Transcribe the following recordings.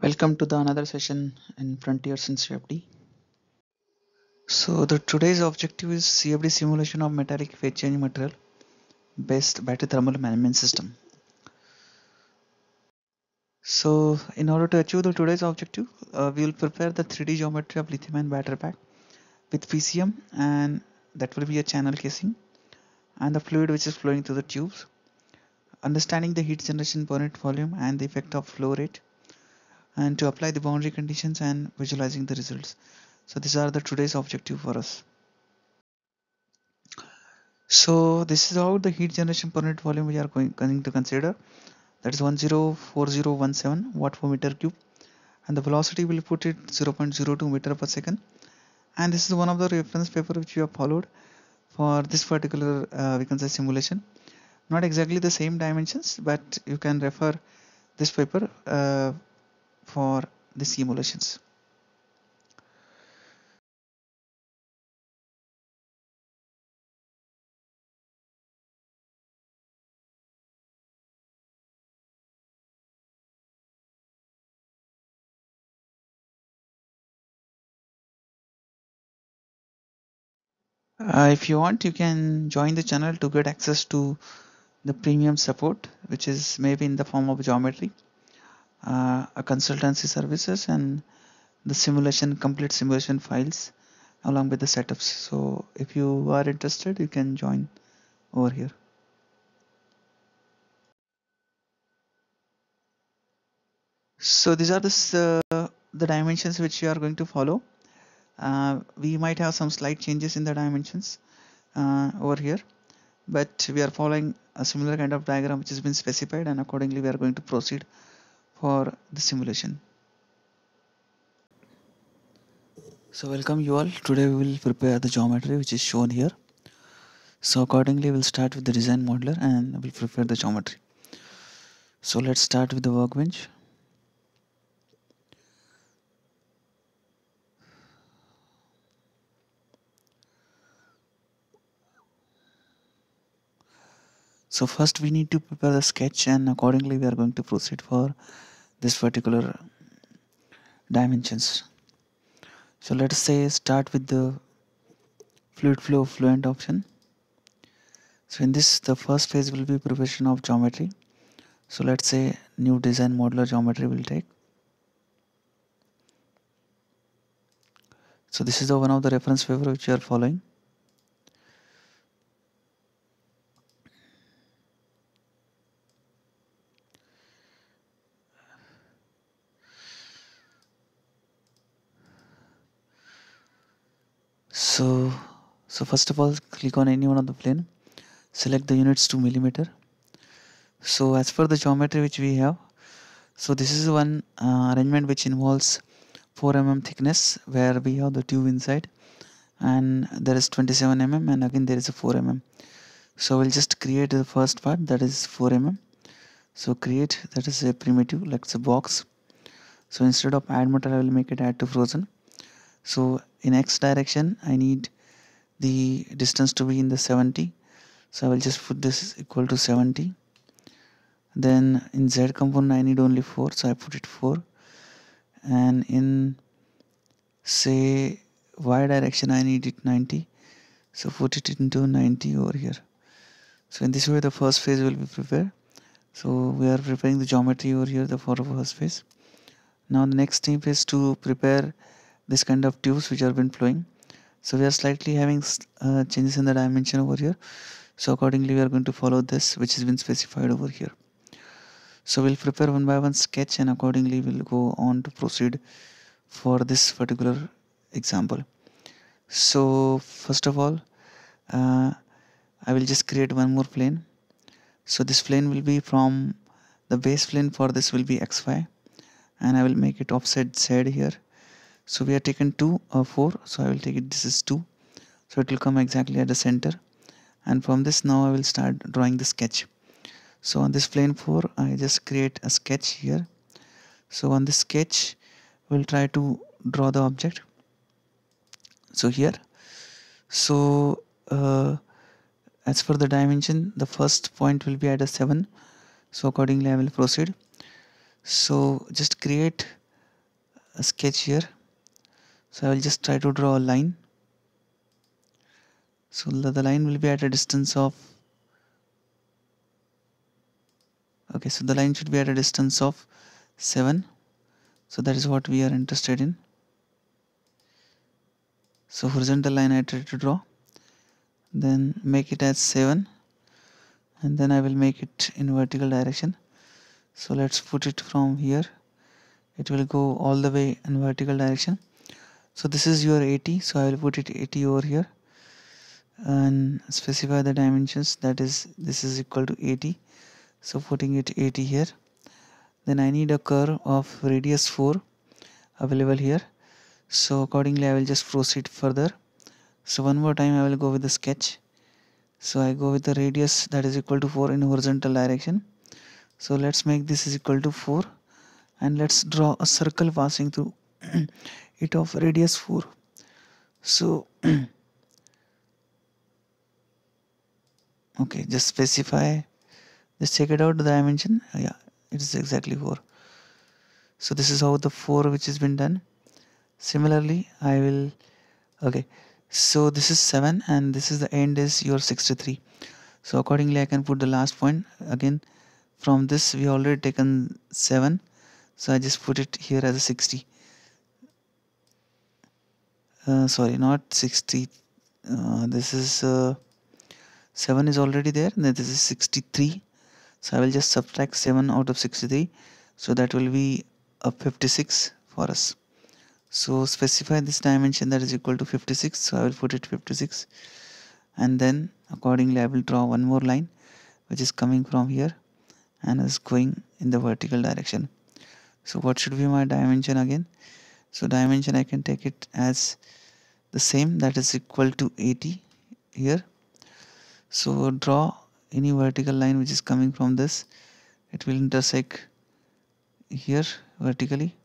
Welcome to the another session in Frontiers in CFD. So the today's objective is CFD simulation of metallic phase change material based battery thermal management system. So in order to achieve the today's objective, we will prepare the 3D geometry of lithium ion battery pack with PCM, and that will be a channel casing and the fluid which is flowing through the tubes. Understanding the heat generation per unit volume and the effect of flow rate, and to apply the boundary conditions and visualizing the results. So these are the today's objective for us. So this is how the heat generation per unit volume we are going to consider. That is 104017 watt per meter cube, and the velocity will put it 0.02 meter per second. And this is one of the reference paper which we have followed for this particular we can say simulation. Not exactly the same dimensions, but you can refer this paper for the simulations. If you want, you can join the channel to get access to the premium support, which is maybe in the form of geometry, a consultancy services, and the complete simulation files along with the setups. So if you are interested, you can join over here. So these are the dimensions which you are going to follow. We might have some slight changes in the dimensions over here, but we are following a similar kind of diagram which has been specified, and accordingly we are going to proceed for the simulation. So welcome you all. Today we will prepare the geometry which is shown here. So accordingly we'll start with the design modeler and we'll prepare the geometry. So let's start with the workbench. So first we need to prepare the sketch, and accordingly we are going to proceed for this particular dimensions. So let us say start with the fluid flow fluent option. So in this, the first phase will be preparation of geometry. So let's say new design modeler geometry will take. So this is the one of the reference paper which we are following. So first of all, click on any one of the plane, select the units to millimeter. So as per the geometry which we have, so this is one arrangement which involves 4 mm thickness where we have the tube inside, and there is 27 mm, and again there is a 4 mm. So we'll just create the first part, that is 4 mm. So create, that is a primitive, like it's a box. So instead of add metal, I will make it add to frozen. So in x direction I need the distance to be in the 70, so I will just put this equal to 70. Then in z component I need only 4, so I put it 4, and in say y direction I need it 90, so put it into 90 over here. So in this way the first phase will be prepared. So we are preparing the geometry over here for the first phase. Now the next step is to prepare this kind of tubes which have been flowing. So we are slightly having changes in the dimension over here, so accordingly we are going to follow this which has been specified over here. So we'll prepare one by one sketch, and accordingly we'll go on to proceed for this particular example. So first of all, I will just create one more plane. So this plane will be from the base plane for this will be xy, and I will make it offset z here. So we are taken 2 or 4, so I will take it, this is 2, so it will come exactly at the center, and from this now I will start drawing the sketch. So on this plane 4 I just create a sketch here. So on this sketch we'll try to draw the object. So here, so as for the dimension, the first point will be at a 7, so accordingly I will proceed. So just create a sketch here. So I will just try to draw a line. So the line will be at a distance of, okay, so the line should be at a distance of 7. So that is what we are interested in. So horizontal line I try to draw, then make it as 7, and then I will make it in vertical direction. So let's put it from here. It will go all the way in vertical direction. So this is your 80, so I will put it 80 over here and specify the dimensions, that is this is equal to 80, so putting it 80 here. Then I need a curve of radius 4 available here, so accordingly I will just proceed further. So one more time I will go with the sketch. So I go with the radius that is equal to 4 in horizontal direction. So let's make this is equal to 4, and let's draw a circle passing through it of radius 4. So okay, just specify, just check it out, the dimension, yeah, it is exactly 4. So this is how the 4 which has been done. Similarly I will, okay, so this is 7 and this is the end is your 63. So accordingly I can put the last point again. From this we already taken 7, so I just put it here as a 60. Sorry, not 60, this is 7 is already there, and this is 63. So I will just subtract 7 out of 63, so that will be a 56 for us. So specify this dimension, that is equal to 56, so I will put it 56, and then accordingly I will draw one more line which is coming from here and is going in the vertical direction. So what should be my dimension again? So dimension I can take it as the same, that is equal to 80 here. So draw any vertical line which is coming from this, it will intersect here vertically.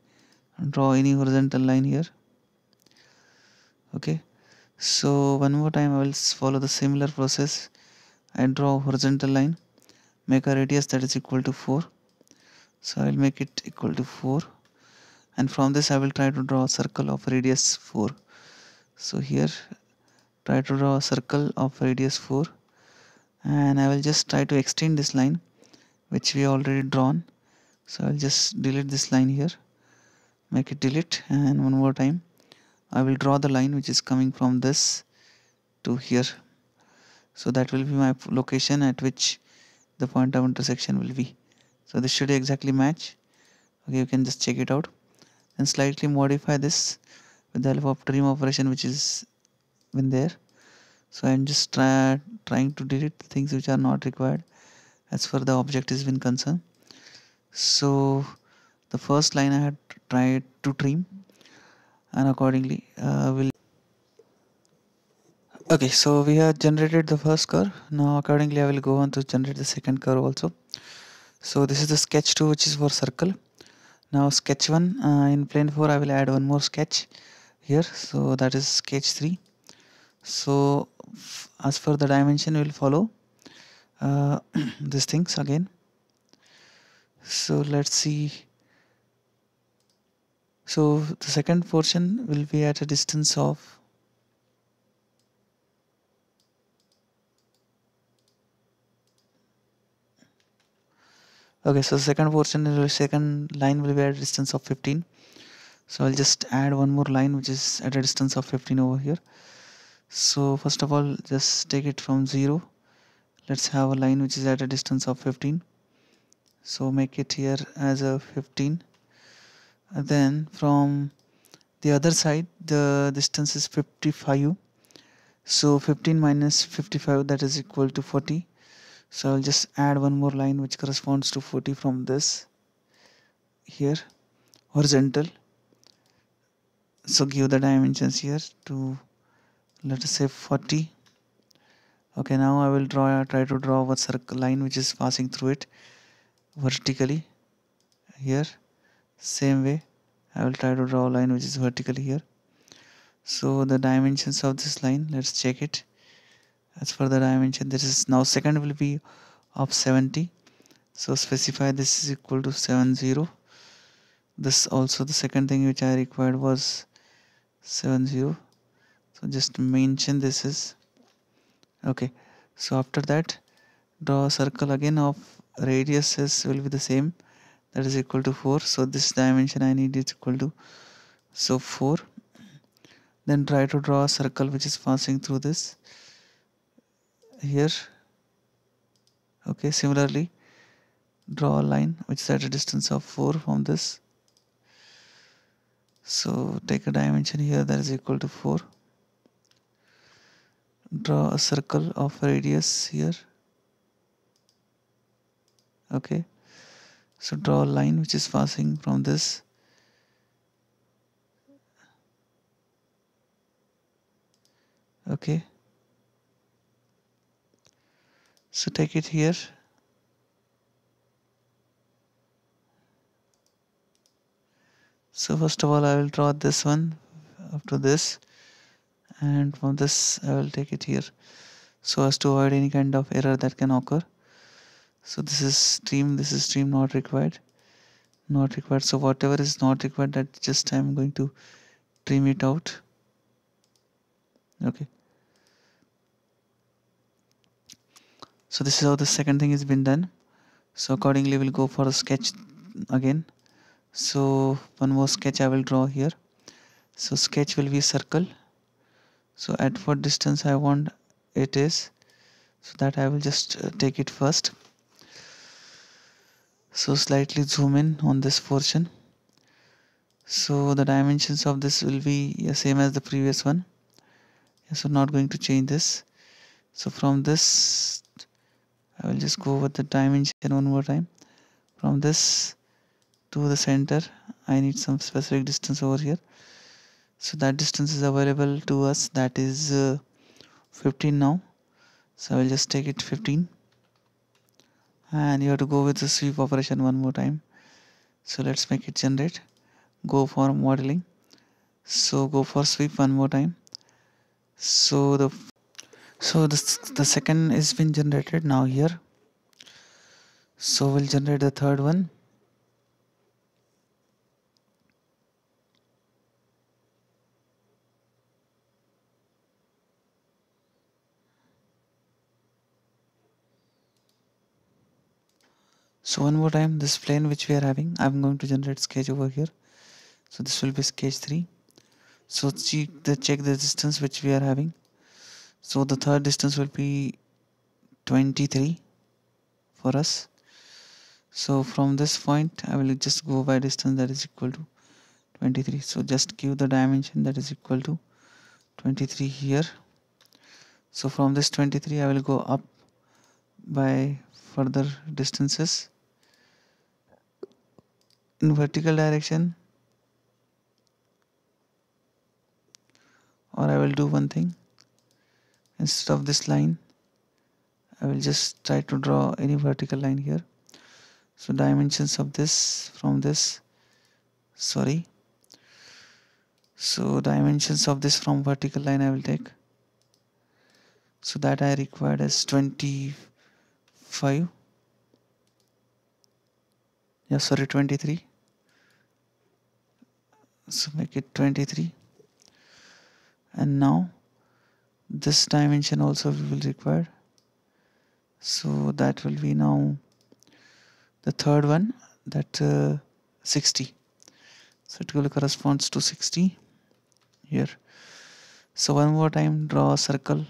Draw any horizontal line here. Okay, so one more time I will follow the similar process. I draw horizontal line, make a radius that is equal to 4, so I will make it equal to 4, and from this I will try to draw a circle of radius 4. So here try to draw a circle of radius 4, and I will just try to extend this line which we already drawn. So I'll just delete this line here, make it delete, and one more time I will draw the line which is coming from this to here. So that will be my location at which the point of intersection will be. So this should exactly match. Okay, you can just check it out and slightly modify this with the help of trim operation which is been there. So I'm just trying to delete the things which are not required as far the object is been concerned. So the first line I had tried to trim, and accordingly will, okay, so we have generated the first curve. Now accordingly I will go on to generate the second curve also. So this is the sketch 2 which is for circle. Now sketch 1, in plane 4 I will add one more sketch here, so that is sketch 3. So as per the dimension we will follow these things again. So let's see. So the second portion will be at a distance of, okay, so second portion, second line will be at a distance of 15. So I'll just add one more line which is at a distance of 15 over here. So first of all just take it from 0. Let's have a line which is at a distance of 15. So make it here as a 15. And then from the other side the distance is 55. So 15 minus 55, that is equal to 40. So I'll just add one more line which corresponds to 40 from this here, horizontal. So give the dimensions here to, let us say, 40. Okay, now I will try to draw a circle line which is passing through it vertically here. Same way I will try to draw a line which is vertically here. So the dimensions of this line, let's check it. As per the dimension, this is now second will be of 70. So specify this is equal to 70. This also, the second thing which I required was 70. So just mention this is okay. So after that, draw a circle again of radiuses will be the same, that is equal to 4. So this dimension I need is equal to 4. Then try to draw a circle which is passing through this here. Okay, similarly draw a line which is at a distance of 4 from this. So take a dimension here that is equal to 4. Draw a circle of radius here. Okay, so draw a line which is passing from this. Okay, so take it here. So first of all I will draw this one after this, and from this I will take it here so as to avoid any kind of error that can occur. So this is stream, this is stream, not required, not required. So whatever is not required, that just I am going to trim it out. Okay, so this is how the second thing has been done. So accordingly we'll go for a sketch again. So one more sketch I will draw here. So sketch will be circle. So at what distance I want it is, so that I will just take it first. So slightly zoom in on this portion. So the dimensions of this will be same as the previous one. So not going to change this. So from this I will just go with the dimension one more time. From this to the center I need some specific distance over here. So that distance is available to us, that is 15 now. So I will just take it 15, and you have to go with the sweep operation one more time. So let's make it generate. Go for modeling. So go for sweep one more time. So the second is been generated now here. So we'll generate the third one. So one more time, this plane which we are having, I'm going to generate sketch over here. So this will be sketch 3. So check the distance which we are having. So the third distance will be 23 for us. So from this point I will just go by distance, that is equal to 23. So just give the dimension that is equal to 23 here. So from this 23 I will go up by further distances in vertical direction, or I will do one thing. Instead of this line I will just try to draw any vertical line here. So dimensions of this from this, sorry, so dimensions of this from vertical line I will take. So that I required as 25, yeah, sorry, 23. So make it 23, and now this dimension also we will require. So that will be now the third one, that 60. So it will corresponds to 60 here. So one more time, draw a circle.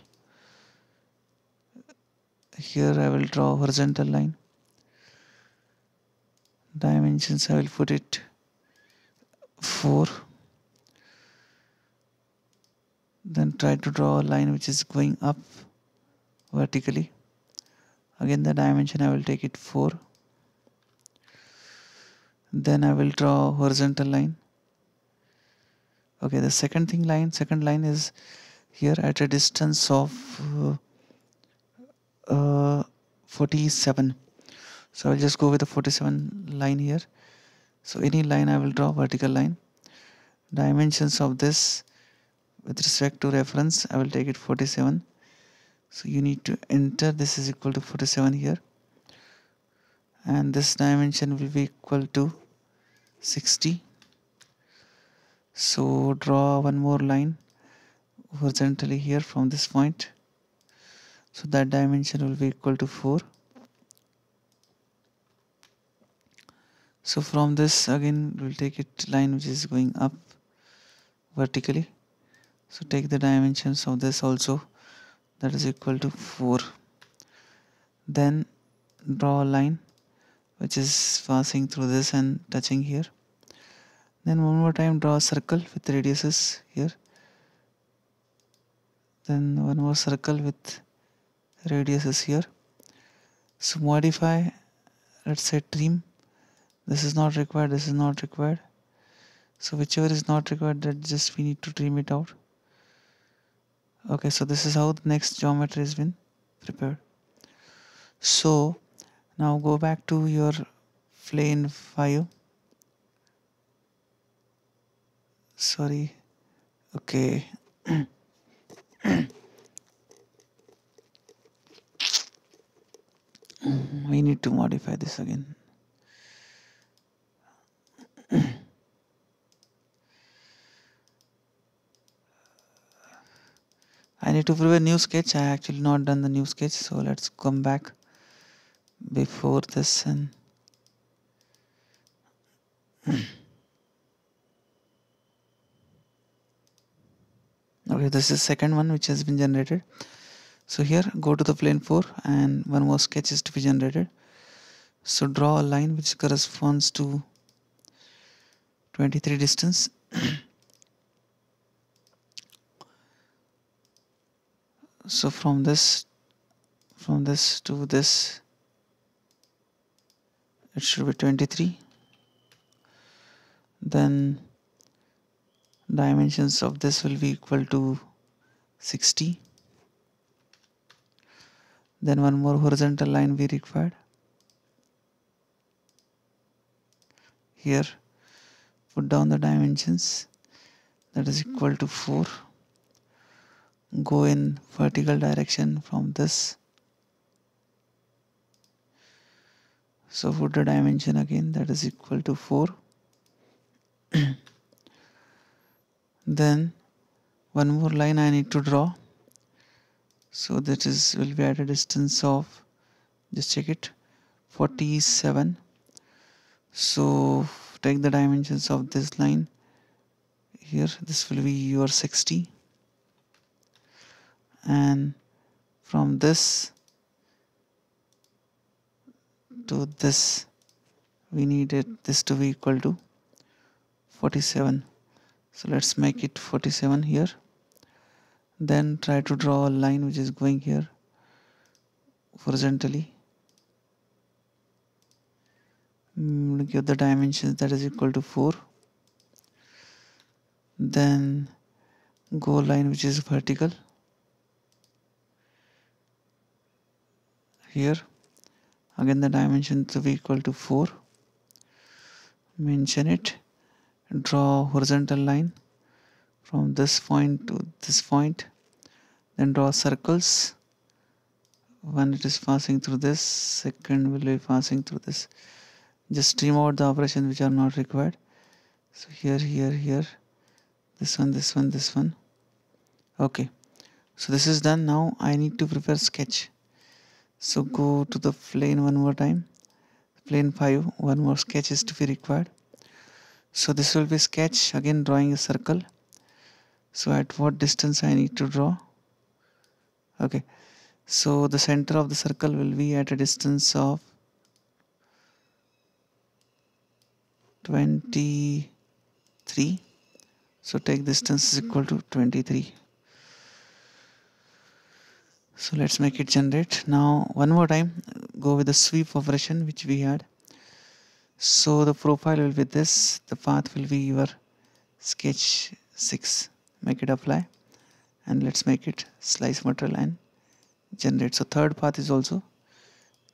Here I will draw a horizontal line. Dimensions I will put it 4. Then try to draw a line which is going up vertically. Again the dimension I will take it 4. Then I will draw a horizontal line. Okay, the second line is here at a distance of 47. So I'll just go with the 47 line here. So any line I will draw, vertical line. Dimensions of this with respect to reference I will take it 47. So you need to enter this is equal to 47 here, and this dimension will be equal to 60. So draw one more line horizontally here from this point, so that dimension will be equal to 4. So from this again we'll take it line which is going up vertically, so take the dimensions of this also, that is equal to 4. Then draw a line which is passing through this and touching here. Then one more time draw a circle with radiuses here. Then one more circle with radiuses here. So modify, let's say trim. This is not required, this is not required. So whichever is not required, that just we need to trim it out. Okay, so this is how the next geometry has been prepared. So now go back to your plane 5. Sorry. Okay. We need to modify this again. I need to prepare new sketch. I actually not done the new sketch, so let's come back before this and okay, this is second one which has been generated. So here go to the plane 4 and one more sketch is to be generated. So draw a line which corresponds to 23 distance. So from this to this it should be 23. Then dimensions of this will be equal to 60. Then one more horizontal line we required. Here put down the dimensions, that is equal to 4. Go in vertical direction from this. So put the dimension again, that is equal to 4. Then one more line I need to draw. So that is will be at a distance of, just check it, 47. So take the dimensions of this line here, this will be your 60, and from this to this we needed this to be equal to 47. So let's make it 47 here. Then try to draw a line which is going here horizontally. Give the dimensions, that is equal to 4. Then go line which is vertical here. Again the dimension to be equal to 4. Mention it. Draw horizontal line from this point to this point. Then draw circles. One it is passing through this, second will be passing through this. Just trim out the operations which are not required. So here, this one, this one, this one. Okay, so this is done. Now I need to prepare sketch. So go to the plane one more time, plane 5. One more sketch is to be required. So this will be sketch, again drawing a circle. So at what distance I need to draw? Okay, so the center of the circle will be at a distance of 23. So take distance is equal to 23. So let's make it generate. Now one more time go with the sweep operation which we had. So the profile will be this, the path will be your sketch 6. Make it apply and let's make it slice material and generate. So third path is also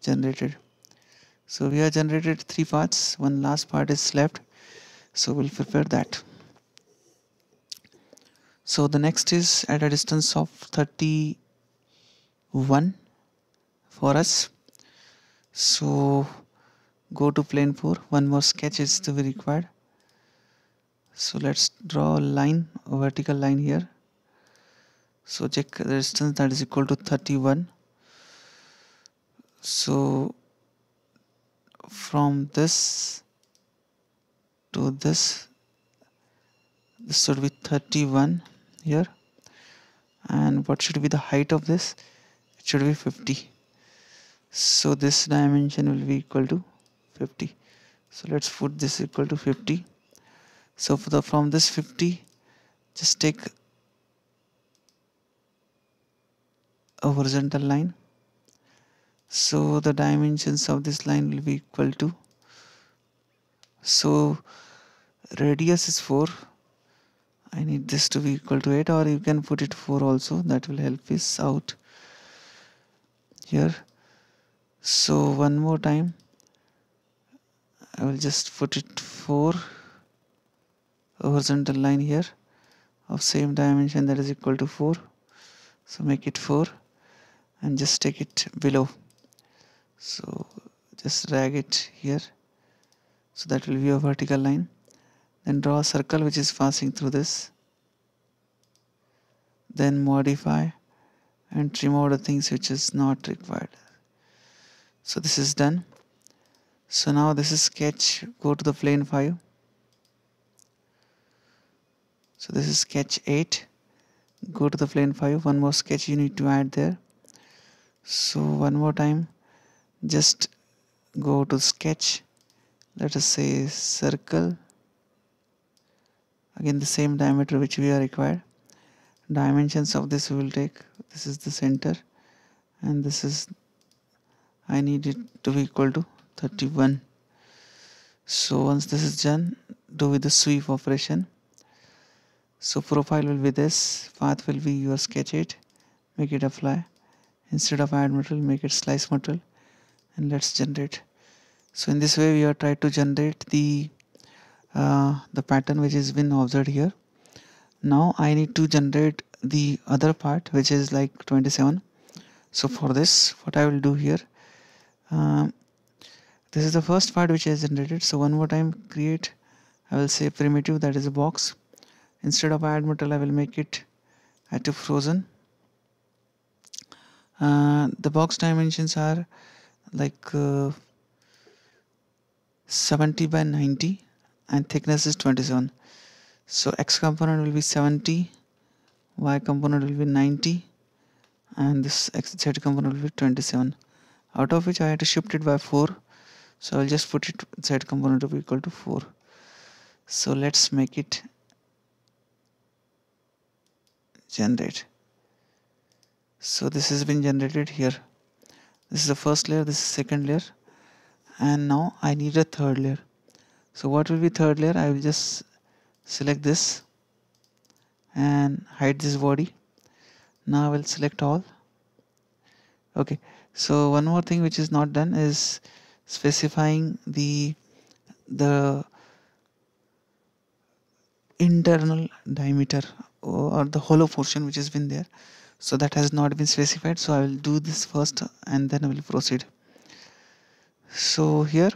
generated. So we have generated 3 paths, one last part is left, so we'll prepare that. So the next is at a distance of 31 for us. So go to plane 4, one more sketch is to be required. So let's draw a line, a vertical line here. So check the distance, that is equal to 31. So from this to this should be 31 here, and what should be the height of this? It should be 50. So this dimension will be equal to 50. So let's put this equal to 50. So from this 50, just take a horizontal line. So the dimensions of this line will be equal to, so radius is 4. I need this to be equal to 8, or you can put it 4 also, that will help us out here. So one more time I will just put it 4, a horizontal line here of same dimension, that is equal to 4. So make it 4 and just take it below. So just drag it here, so that will be a vertical line. Then draw a circle which is passing through this. Then modify and trim out the things which is not required. So this is done. So now this is sketch. Go to the plane 5. So this is sketch 8. Go to the plane 5. One more sketch you need to add there. So one more time, just go to sketch. Let us say circle. Again the same diameter which we are required. Dimensions of this we will take. This is the center, and this is, I need it to be equal to 31. So once this is done, do with the sweep operation. So profile will be this, path will be your sketch 8, make it apply. Instead of add material, make it slice material, and let's generate. So in this way we are trying to generate the pattern which has been observed here. Now I need to generate the other part which is like 27. So for this, what I will do here, this is the first part which is generated. So one more time create, I will say primitive, that is a box. Instead of add material, I will make it to frozen. The box dimensions are like 70 by 90 and thickness is 27. So x component will be 70, y component will be 90, and this z component will be 27, out of which I had to shift it by 4. So I'll just put it z component to be equal to 4. So let's make it generate. So this has been generated here. This is the first layer, this is second layer, and now I need a third layer. So what will be third layer? I will just select this and hide this body. Now I will select all. Okay, so one more thing which is not done is specifying the internal diameter or the hollow portion which has been there. So that has not been specified, so I will do this first and then I will proceed. So here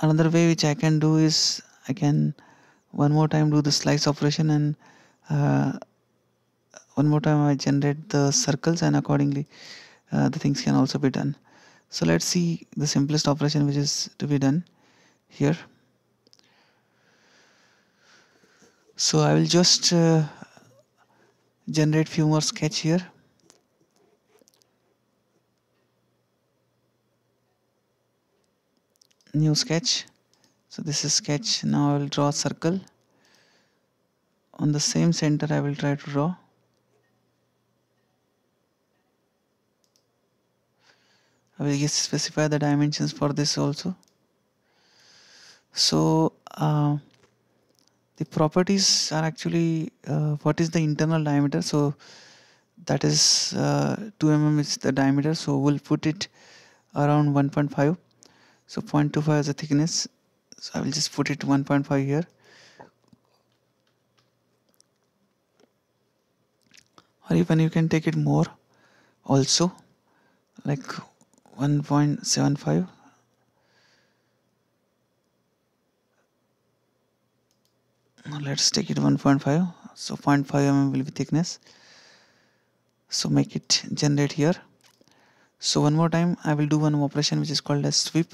another way which I can do is, I can one more time do the slice operation, and one more time I generate the circles, and accordingly the things can also be done. So let's see the simplest operation which is to be done here. So I will just generate few more sketch here. New sketch. So this is sketch. Now I will draw a circle. On the same center I will try to draw. I will just specify the dimensions for this also. So the properties are actually what is the internal diameter. So that is 2 mm is the diameter, so we'll put it around 1.5. so 0.25 is the thickness, so I will just put it 1.5 here, or even you can take it more also, like 1.75. let's take it 1.5. So 0.5 mm will be thickness. So make it generate here. So one more time I will do one more operation which is called as sweep.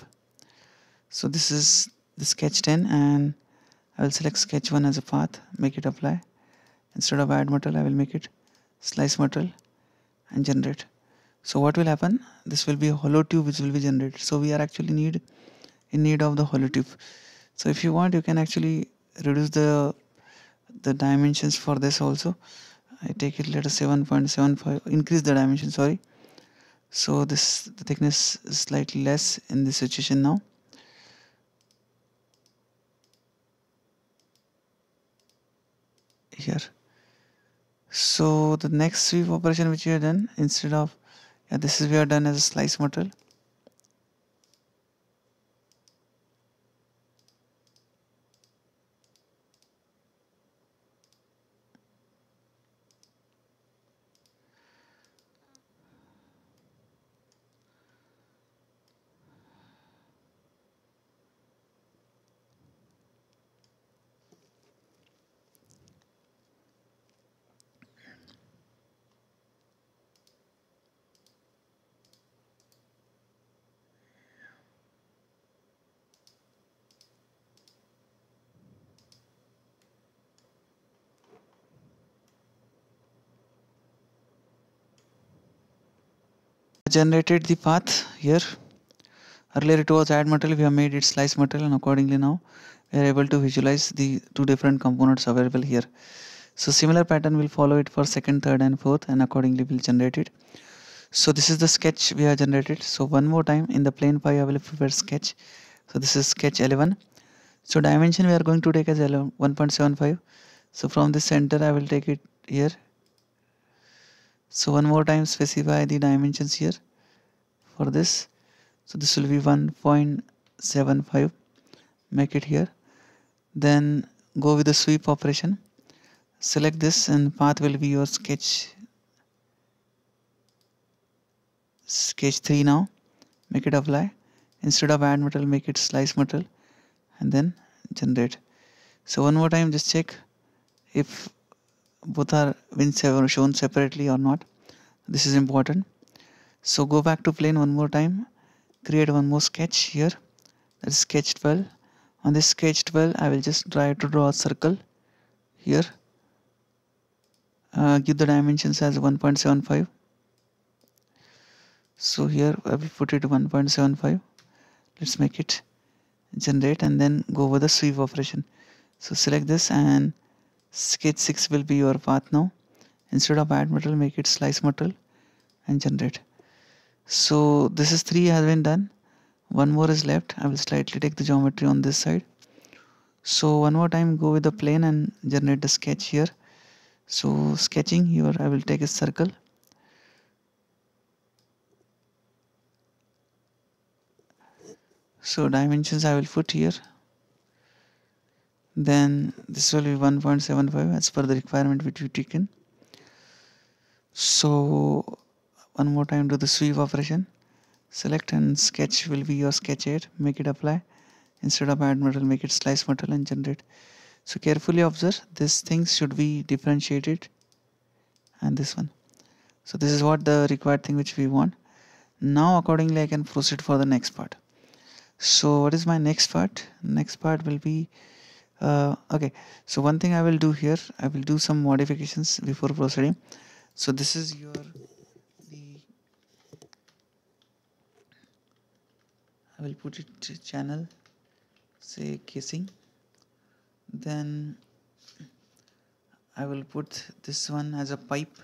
So this is the sketch 10 and I will select sketch 1 as a path, make it apply. Instead of add material I will make it slice material and generate. So what will happen, this will be a hollow tube which will be generated. So we are actually in need of the hollow tube. So if you want you can actually reduce the dimensions for this also. I take it, let us say 1.75, increase the dimension, sorry. So this the thickness is slightly less in this situation now. Here. So the next sweep operation which we have done, instead of, yeah, this is we are done as a slice material. Generated the path here. Earlier it was add material, we have made it slice material, and accordingly now we are able to visualize the two different components available here. So similar pattern will follow it for second, third and fourth, and accordingly we'll generate it. So this is the sketch we have generated. So one more time in the plane pie I will prepare sketch. So this is sketch 11. So dimension we are going to take as 1.75. So from this center I will take it here. So one more time specify the dimensions here for this. So this will be 1.75, make it here. Then go with the sweep operation, select this and path will be your sketch 3 now, make it apply. Instead of add material make it slice material and then generate. So one more time just check if both are been shown separately or not. This is important. So go back to plane one more time, create one more sketch here, that is sketch 12. On this sketch 12 I will just try to draw a circle here. Give the dimensions as 1.75. so here I will put it 1.75. let's make it generate and then go over the sweep operation. So select this and sketch 6 will be your path now. Instead of add material make it slice material and generate. So this is 3 has been done, one more is left. I will slightly take the geometry on this side. So one more time go with the plane and generate the sketch here. So sketching here I will take a circle. So dimensions I will put here. Then this will be 1.75 as per the requirement which we taken. So one more time do the sweep operation. Select and sketch will be your sketch 8. Make it apply. Instead of add material make it slice material and generate. So carefully observe, these things should be differentiated and this one. So this is what the required thing which we want. Now accordingly I can proceed for the next part. So what is my next part? Next part will be okay. So one thing I will do here, I will do some modifications before proceeding. So this is your I will put it channel, say casing. Then I will put this one as a pipe.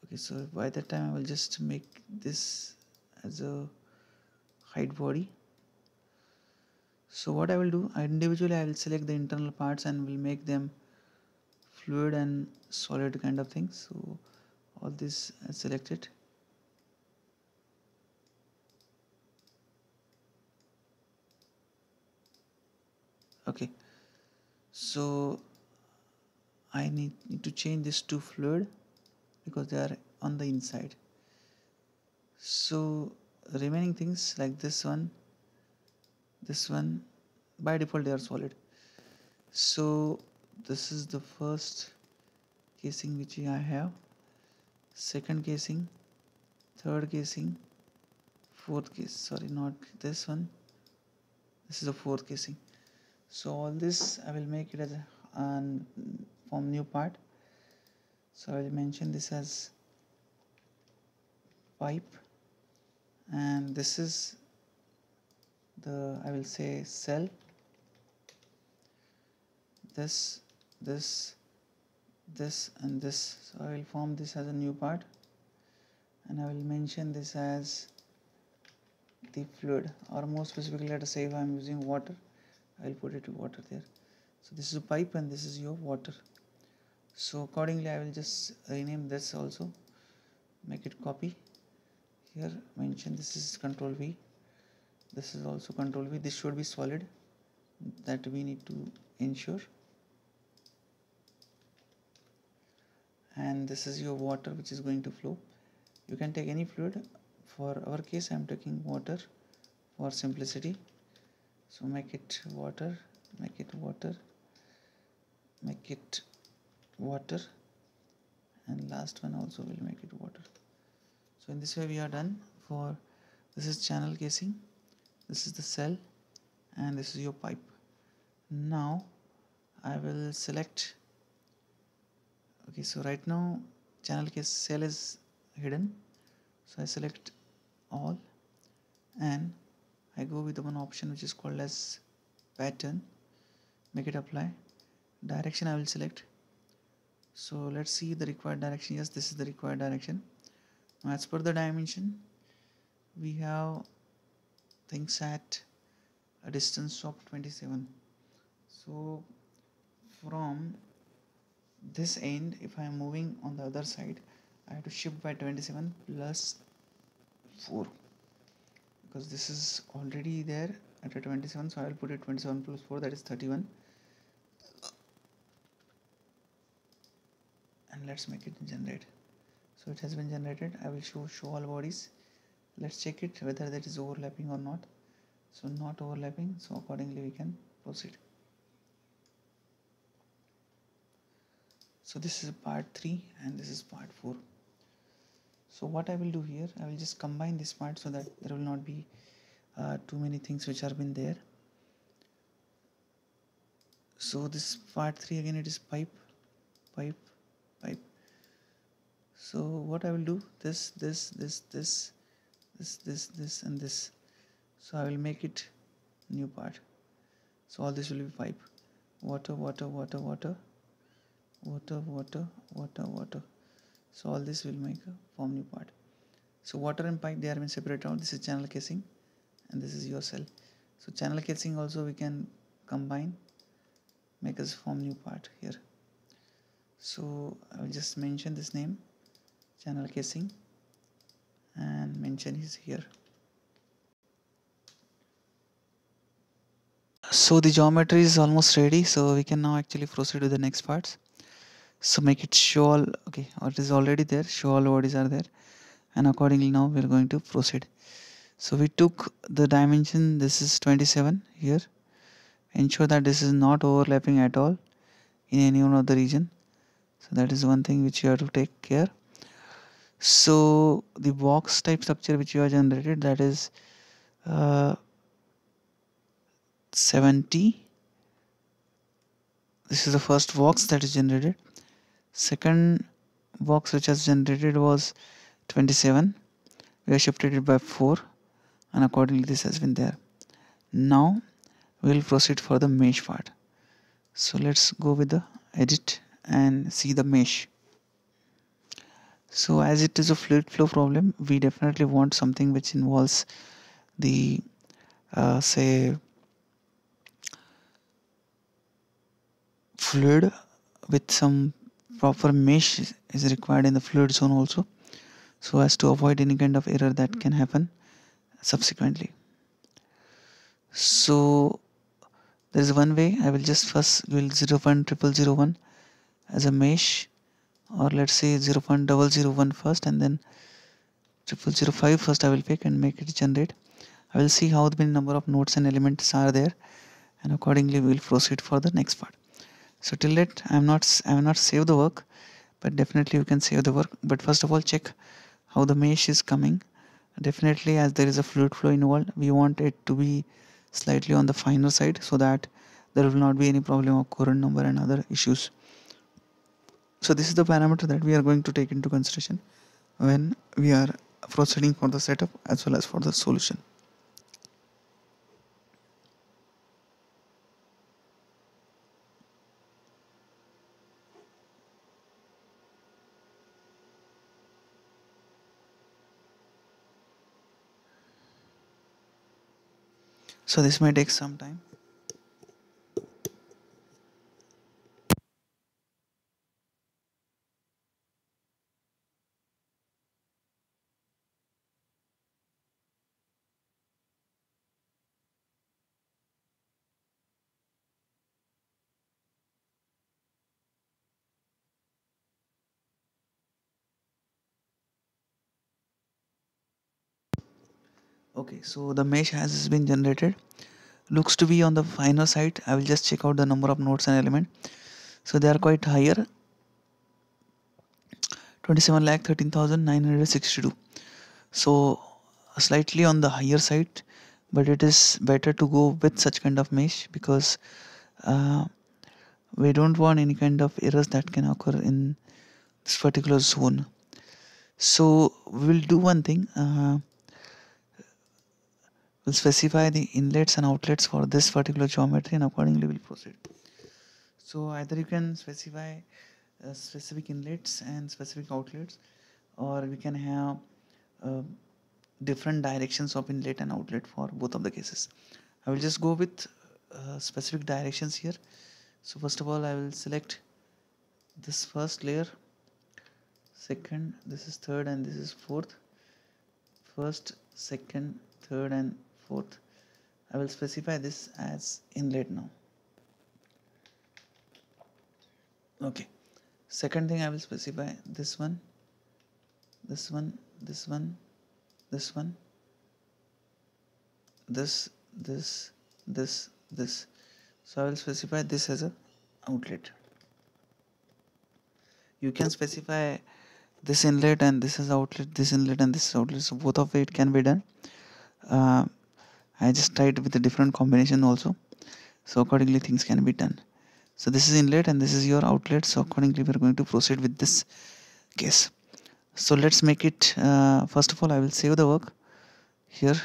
Okay, so by that time I will just make this as a height body. So what I will do, individually I will select the internal parts and will make them fluid and solid kind of thing. So all this I selected. Okay, so I need to change this to fluid because they are on the inside. So remaining things like this one, by default they are solid. So this is the first casing which I have, second casing, third casing, fourth case, sorry, not this one, this is the fourth casing. So all this I will make it as a form new part. So I will mention this as pipe, and this is the, I will say, cell, this, this and this. So I will form this as a new part, and I will mention this as the fluid, or more specifically let us say if I am using water, I will put it to water there. So this is a pipe and this is your water. So accordingly I will just rename this also, make it copy here, mention this is control V, this is also control V, this should be solid, that we need to ensure. And this is your water which is going to flow. You can take any fluid. For our case I am taking water for simplicity. So make it water, make it water, make it water, and last one also will make it water. So in this way we are done for, this is channel casing, this is the cell, and this is your pipe. Now I will select, okay, so right now channel case cell is hidden, so I select all and I go with the one option which is called as pattern, make it apply, direction I will select. So let's see the required direction. Yes, this is the required direction. Now as per the dimension we have things at a distance of 27. So from this end, if I am moving on the other side, I have to shift by 27 plus 4, because this is already there at a 27, so I will put it 27 plus 4, that is 31, and let's make it generate. So it has been generated. I will show all bodies. Let's check it whether that is overlapping or not. So not overlapping, so accordingly we can proceed. So this is part 3 and this is part 4. So what I will do here, I will just combine this part so that there will not be too many things which are been there. So this part 3 again, it is pipe, pipe, pipe. So what I will do, this and this. So I will make it new part. So all this will be pipe, water, water, water, water, water, water, water, water. So all this will make a form new part. So water and pipe, they are been separated out. This is channel casing and this is your cell. So channel casing also we can combine, make us form new part here. So I will just mention this name, channel casing, and mention is here. So the geometry is almost ready, so we can now actually proceed with the next parts. So make it show all, okay, or it is already there, show all bodies are there, and accordingly now we are going to proceed. So we took the dimension, this is 27 here, ensure that this is not overlapping at all in any one of the region. So that is one thing which you have to take care. So the box type structure which you have generated, that is 70. This is the first box that is generated. Second box which has generated was 27. We have shifted it by 4 and accordingly this has been there. Now we will proceed for the mesh part. So let's go with the edit and see the mesh. So as it is a fluid flow problem, we definitely want something which involves the say fluid with some proper mesh is required in the fluid zone also, so as to avoid any kind of error that can happen subsequently. So there is one way. I will just first will 0.0001 as a mesh, or let's say 0.001 first and then 0005 first I will pick and make it generate. I will see how many number of nodes and elements are there, and accordingly we will proceed for the next part. So till that I have not saved the work, but definitely you can save the work. But first of all, check how the mesh is coming. Definitely, as there is a fluid flow involved, we want it to be slightly on the finer side so that there will not be any problem of current number and other issues. So this is the parameter that we are going to take into consideration when we are proceeding for the setup as well as for the solution. So this may take some time. Okay, so the mesh has been generated. Looks to be on the finer side. I will just check out the number of nodes and element. So they are quite higher. 27,13,962. So slightly on the higher side, but it is better to go with such kind of mesh because uh, we don't want any kind of errors that can occur in this particular zone. So we'll do one thing. We'll specify the inlets and outlets for this particular geometry, and accordingly we'll proceed. So either you can specify specific inlets and specific outlets, or we can have uh, different directions of inlet and outlet for both of the cases. I will just go with specific directions here. So first of all, I will select this first layer, second, this is third, and this is fourth. First, second, third, and fourth. I will specify this as inlet now. Okay. Second thing, I will specify this one, this one, this one, this one, this, this. So I will specify this as a outlet. You can specify this inlet and this is outlet, this inlet and this is outlet. So both of it can be done. I just tried with a different combination also. So accordingly things can be done. So this is inlet and this is your outlet. So accordingly we are going to proceed with this case. So let's make it, first of all I will save the work here.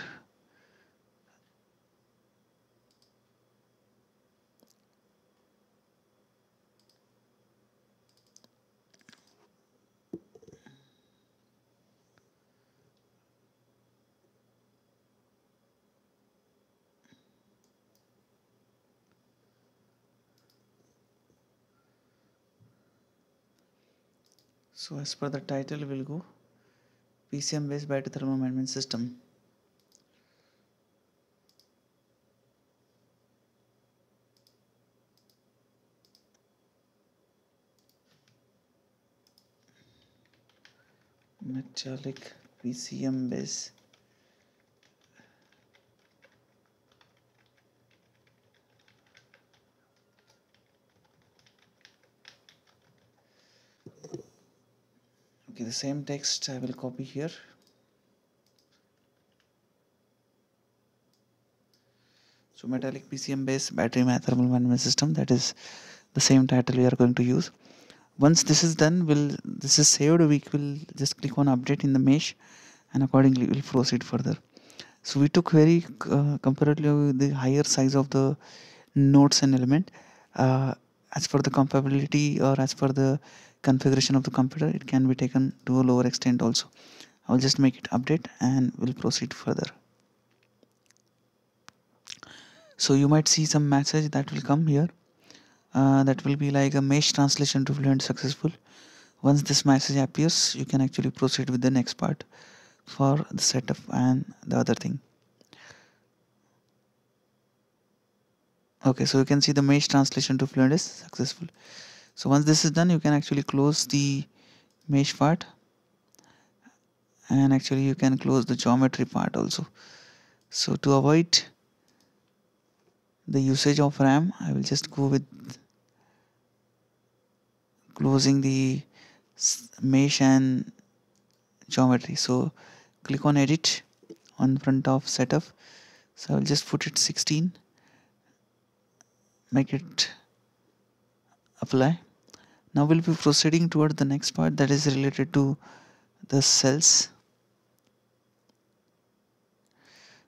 So as per the title we will go PCM based battery thermal management system. Metallic PCM base. Okay, the same text I will copy here. So metallic PCM based battery thermal management system, that is the same title we are going to use. Once this is done, this is saved, we will just click on update in the mesh and accordingly we'll proceed further. So we took very comparatively the higher size of the nodes and element. As per the compatibility or as per the configuration of the computer, it can be taken to a lower extent also. I'll just make it update and we'll proceed further. So you might see some message that will come here. That will be like a mesh translation to Fluent successful. Once this message appears, you can actually proceed with the next part for the setup and the other thing. Okay, so you can see the mesh translation to Fluent is successful. So once this is done, you can actually close the mesh part, and actually you can close the geometry part also. So to avoid the usage of RAM, I will just go with closing the mesh and geometry. So click on edit on front of setup. So I will just put it 16, make it apply. Now we'll be proceeding toward the next part, that is related to the cells.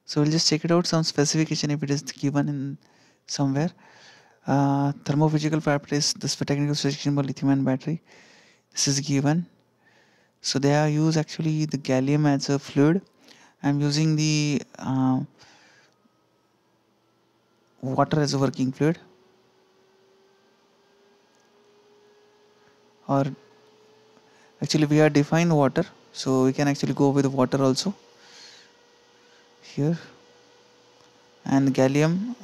So we'll just check it out, some specification if it is given in somewhere. Thermophysical properties, this technical specification for lithium-ion battery, this is given. So they are used actually the gallium as a fluid. I'm using the water as a working fluid, or actually we are defined water, so we can actually go with water also here. And gallium,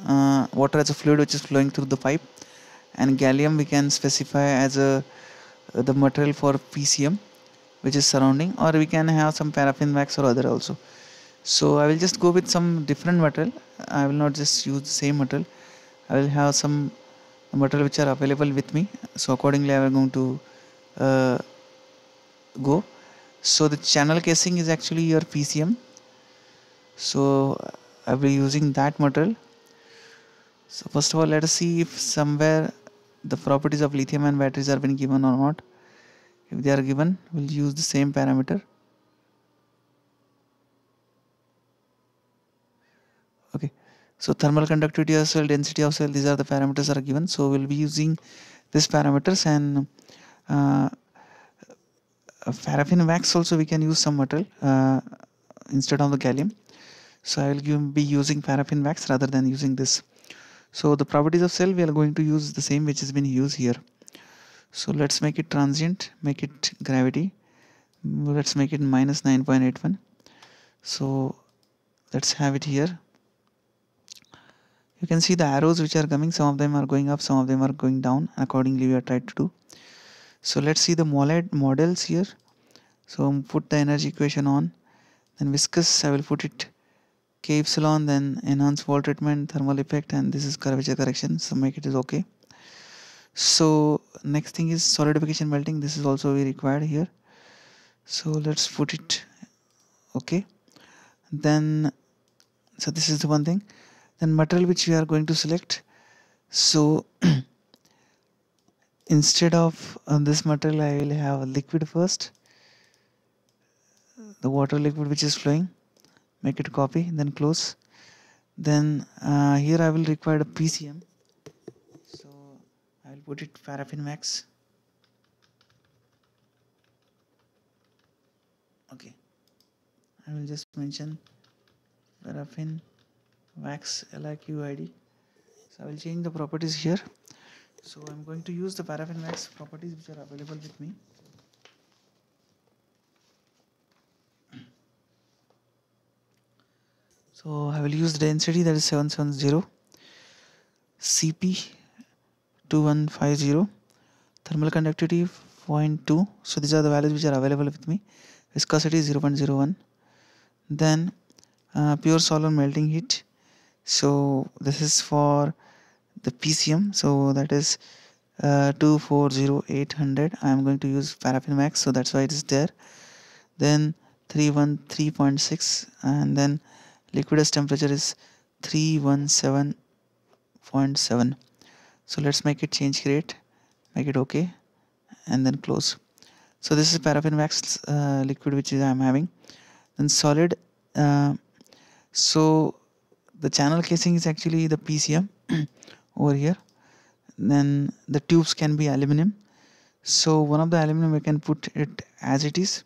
water as a fluid which is flowing through the pipe, and gallium we can specify as a the material for PCM which is surrounding, or we can have some paraffin wax or other also. So I will just go with some different material. I will not just use the same material. I will have some material which are available with me, so accordingly I am going to go. So the channel casing is actually your PCM, so I will be using that material. So first of all, let us see if somewhere the properties of lithium ion batteries are been given or not. If they are given, we'll use the same parameter. Okay, so thermal conductivity of cell, density of cell, these are the parameters are given. So we'll be using these parameters, and paraffin wax also we can use some material instead of the gallium. So I will be using paraffin wax rather than using this. So the properties of cell, we are going to use the same which has been used here. So let's make it transient, make it gravity, let's make it minus 9.81. so let's have it here. You can see the arrows which are coming, some of them are going up, some of them are going down, accordingly we are trying to do. So let's see the models here. So put the energy equation on, then viscous I will put it K epsilon, then enhanced wall treatment, thermal effect, and this is curvature correction, so make it is okay. So next thing is solidification melting, this is also very required here, so let's put it okay. Then so this is the one thing. Then material which we are going to select, so instead of this material I will have a liquid first, the water liquid which is flowing, make it copy, then close. Then here I will require a PCM, so I will put it paraffin wax. Okay, I will just mention paraffin wax LIQID. So I will change the properties here. So I'm going to use the paraffin wax properties which are available with me. So I will use the density, that is 770, CP 2150, thermal conductivity 0.2. So these are the values which are available with me. Viscosity 0.01. Then pure solvent melting heat. So this is for the PCM. So that is 240800. I am going to use paraffin wax, so that's why it is there. Then 313.6, and then liquidus temperature is 317.7. so let's make it change grade, make it okay, and then close. So this is paraffin wax liquid which I am having. Then solid, so the channel casing is actually the PCM over here. Then the tubes can be aluminum, so one of the aluminum we can put it as it is,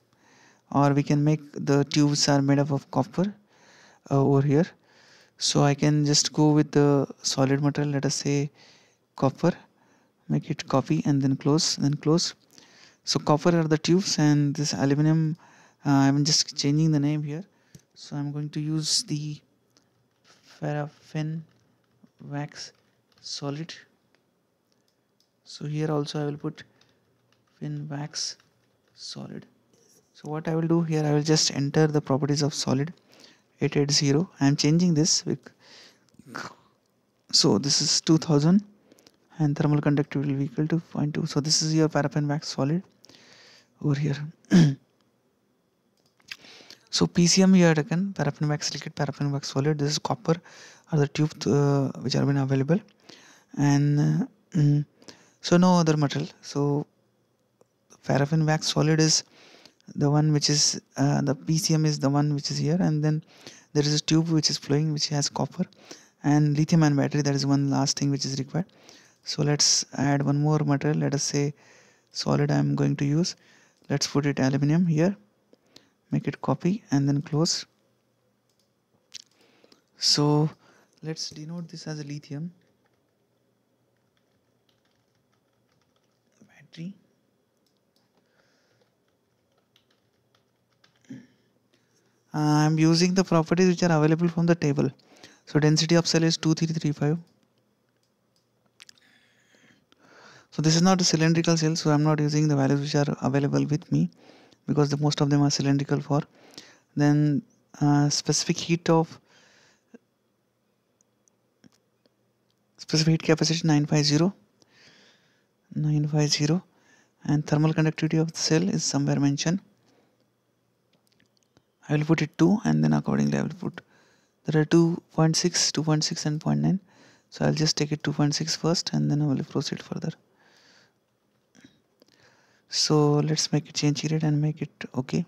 or we can make the tubes are made up of copper over here. So I can just go with the solid material, let us say copper, make it copy, and then close, then close. So copper are the tubes, and this aluminum I'm just changing the name here, so I'm going to use the paraffin wax solid. So here also I will put fin wax solid. So what I will do here, I will just enter the properties of solid 880. I am changing this. So this is 2000, and thermal conductivity will be equal to 0.2. So this is your paraffin wax solid over here. So PCM we have taken paraffin wax liquid, paraffin wax solid. This is copper are the tubes which are been available, and so no other metal. So paraffin wax solid is the one which is the PCM is the one which is here, and then there is a tube which is flowing which has copper, and lithium ion battery, that is one last thing which is required. So let's add one more material. Let us say solid I am going to use. Let's put it aluminum here, make it copy and then close. So let's denote this as a lithium battery. I'm using the properties which are available from the table. So density of cell is 2335. So this is not a cylindrical cell, so I'm not using the values which are available with me, because the most of them are cylindrical for. Then specific heat capacity 950, and thermal conductivity of the cell is somewhere mentioned. I will put it 2, and then accordingly I will put, there are 2.6, 2.6 and 0.9. So I'll just take it 2.6 first, and then I will proceed further. So let's make it change it and make it okay,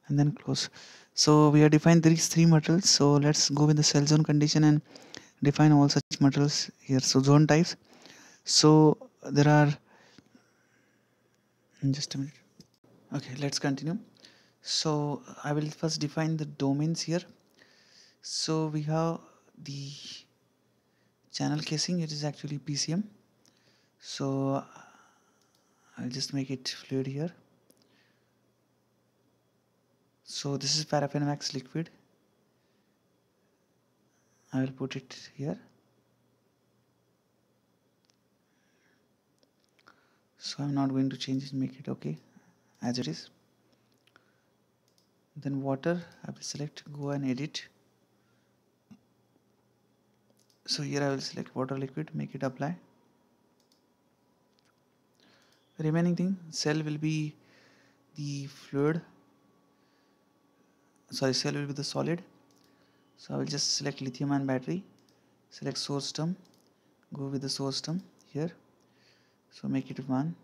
and then close. So we have defined these three materials. So let's go with the cell zone condition and define all such materials here. So zone types. So there are, just a minute. Okay, let's continue. So I will first define the domains here. So we have the channel casing, it is actually PCM. So I'll just make it fluid here. So this is paraffin wax liquid. I will put it here. So I'm not going to change it, make it okay as it is. Then water, I will select, go and edit. So here I will select water liquid, make it apply. Remaining thing, cell will be the fluid, sorry, cell will be the solid. So I will just select lithium ion battery, select source term, go with the source term here. So make it 1.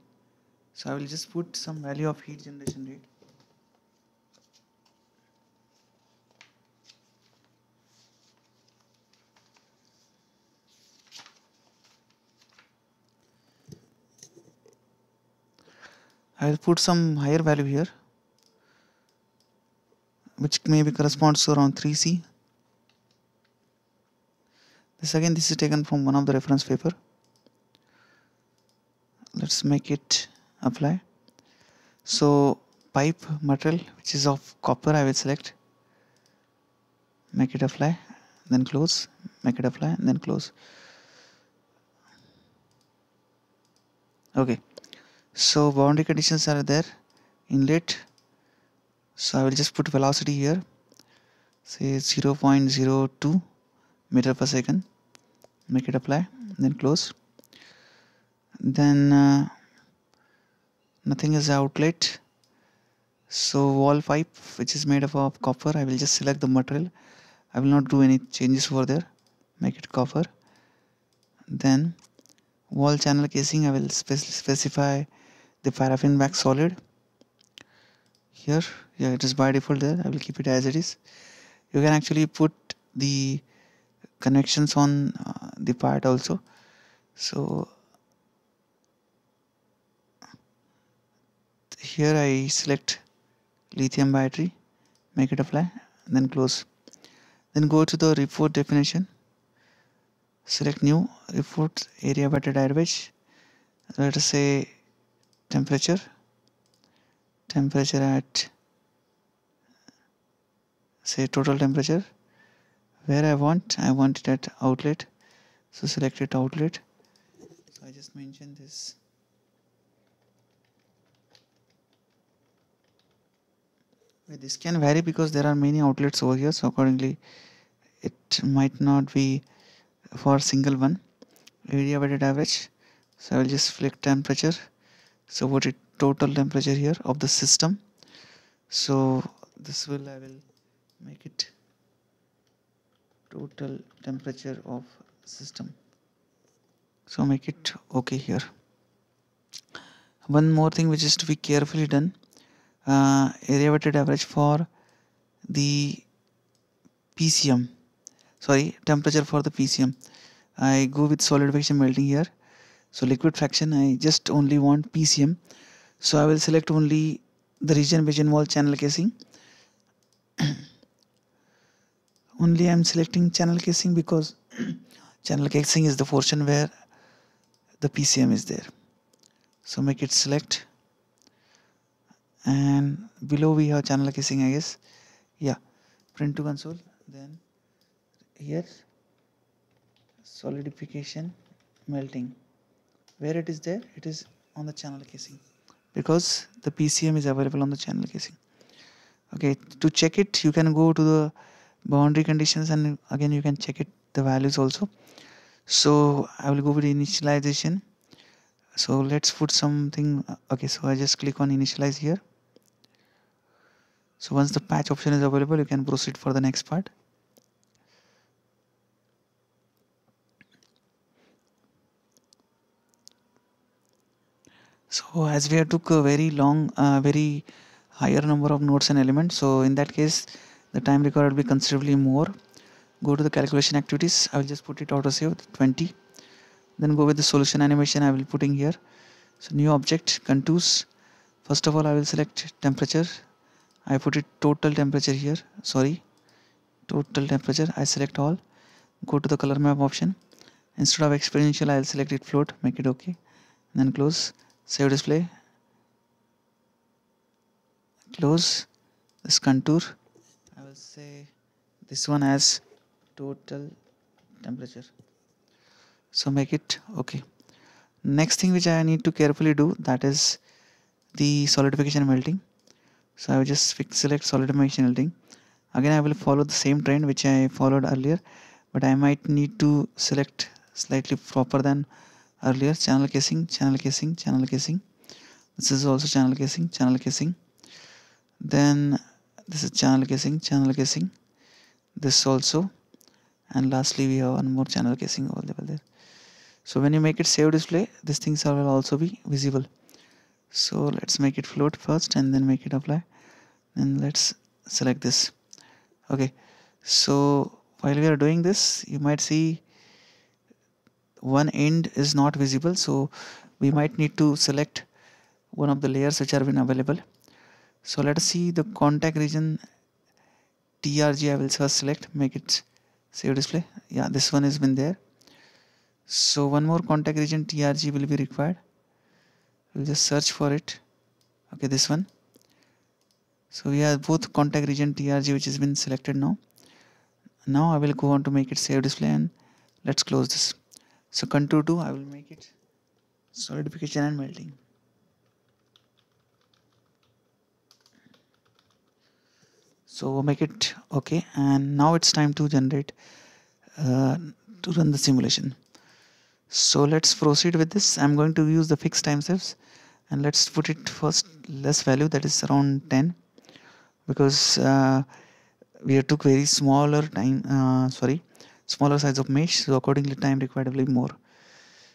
So I will just put some value of heat generation rate. I will put some higher value here, which maybe corresponds to around 3C. This is taken from one of the reference paper. Let's make it apply. So pipe material which is of copper, I will select, make it apply, then close, make it apply and then close. Okay, so boundary conditions are there. Inlet, so I will just put velocity here, say 0.02 meter per second, make it apply, then close. Then nothing is outlet. So wall pipe which is made of copper, I will just select the material, I will not do any changes over there, make it copper. Then wall channel casing, I will specify the paraffin wax solid here. Yeah, it is by default there, I will keep it as it is. You can actually put the connections on the part also. So here I select lithium battery, make it apply, then close. Then go to the report definition, select new report area battery derivation. Let us say temperature at, say, total temperature. Where I want it at outlet, so select it outlet. So I just mentioned this. This can vary because there are many outlets over here, so accordingly it might not be for single one. area weighted average. So I will just select temperature. So what is total temperature here of the system. So this will I will make it total temperature of system. So make it okay here. One more thing which is to be carefully done, area weighted average for the PCM, sorry, temperature for the PCM. I go with solidification melting here. So liquid fraction, I just only want PCM. So I will select only the region which involves channel casing. Only I am selecting channel casing because channel casing is the portion where the PCM is there. So make it select, and below we have channel casing, I guess. Yeah, print to console. Then here solidification melting, where it is there, it is on the channel casing because the PCM is available on the channel casing. Okay, to check it you can go to the boundary conditions and again you can check it the values also. So I will go with initialization. So let's put something. Okay, so I just click on initialize here. So once the patch option is available, you can proceed for the next part. So as we have took a very long, very higher number of nodes and elements, so in that case the time required will be considerably more. Go to the calculation activities. I will just put it auto save 20. Then go with the solution animation. I will put in here. So new object contours. First of all, I will select temperature. I put it total temperature here. Sorry, total temperature. I select all. Go to the color map option. Instead of exponential, I will select it float. Make it okay. And then close. Save display. Close this contour. I will say this one as total temperature. So make it okay. Next thing which I need to carefully do, that is the solidification melting. So I will just select solidification melting. Again I will follow the same trend which I followed earlier, but I might need to select slightly proper than earlier. Channel casing, channel casing, channel casing. This is also channel casing, channel casing. Then this is channel casing, channel casing. This also, and lastly we have one more channel casing available there. So when you make it save display, these things will also be visible. So let's make it float first and then make it apply, and let's select this. Okay, so while we are doing this, you might see one end is not visible, so we might need to select one of the layers which are been available. So let us see the contact region TRG. I will first select, make it save display. Yeah, this one has been there. So one more contact region TRG will be required. We'll just search for it. Okay, this one. So we have both contact region TRG which has been selected now. Now I will go on to make it save display, and let's close this. So contour 2, I will make it solidification and melting. So make it okay, and now it's time to generate to run the simulation. So let's proceed with this. I'm going to use the fixed time steps, and let's put it first less value, that is around 10, because we took very smaller time, smaller size of mesh, so accordingly time required will be more.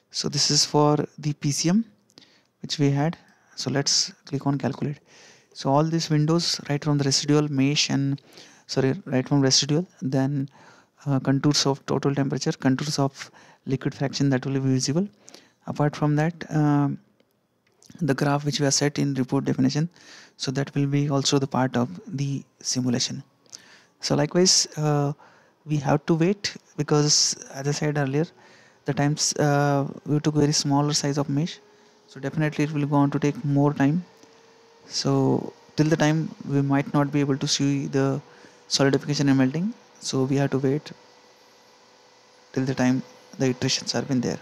So this is for the PCM which we had. So let's click on calculate. So all these windows right from the residual mesh and right from residual, then contours of total temperature, contours of liquid fraction, that will be visible. Apart from that, the graph which we are set in report definition, so that will be also the part of the simulation. So likewise we have to wait because as I said earlier, the times we took very smaller size of mesh, so definitely it will go on to take more time. So till the time we might not be able to see the solidification and melting, so we have to wait till the time the iterations are been there.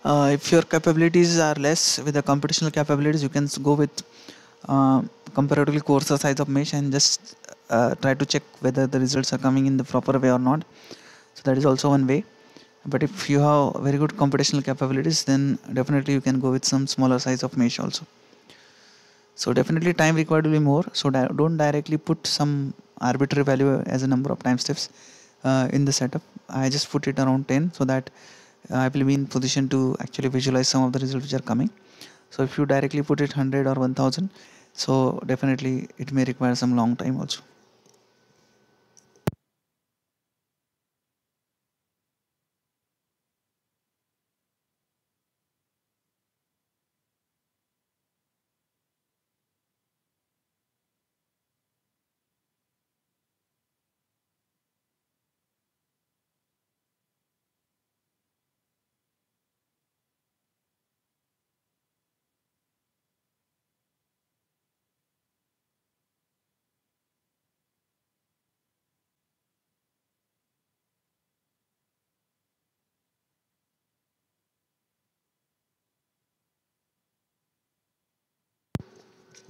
If your capabilities are less with the computational capabilities, you can go with uh, comparatively coarser size of mesh and just try to check whether the results are coming in the proper way or not. So that is also one way. But if you have very good computational capabilities, then definitely you can go with some smaller size of mesh also. So definitely time required will be more. So don't directly put some arbitrary value as a number of time steps in the setup. I just put it around 10 so that I will be in position to actually visualize some of the results which are coming. So if you directly put it 100 or 1000, so definitely it may require some long time also.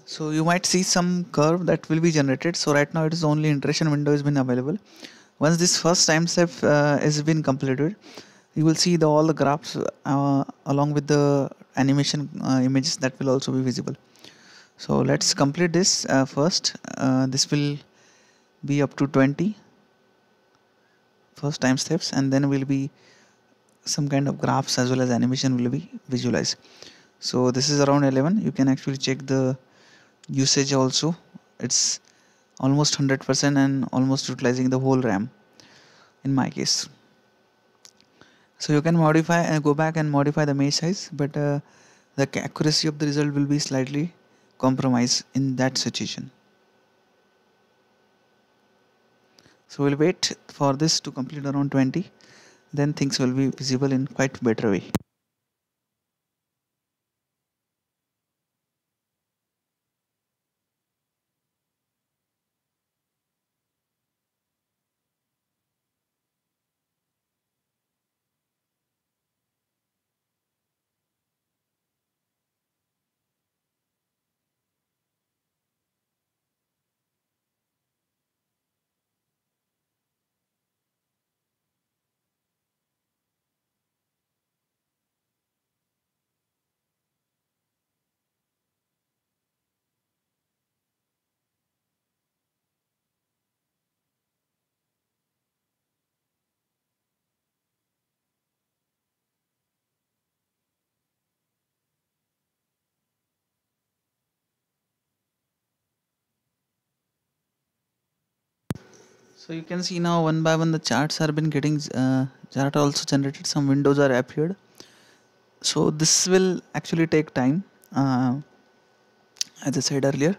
So you might see some curve that will be generated. So right now it is only iteration window has been available. Once this first time step has been completed, you will see all the graphs along with the animation images that will also be visible. So let's complete this first. This will be up to 20 first time steps, and then will be some kind of graphs as well as animation will be visualized. So this is around 11. You can actually check the usage also. It's almost 100% and almost utilizing the whole RAM in my case. So you can modify and go back and modify the mesh size, but the accuracy of the result will be slightly compromised in that situation. So we'll wait for this to complete around 20, then things will be visible in quite better way. So you can see now one by one the charts are been getting chart also generated. Some windows are appeared. So this will actually take time, as I said earlier.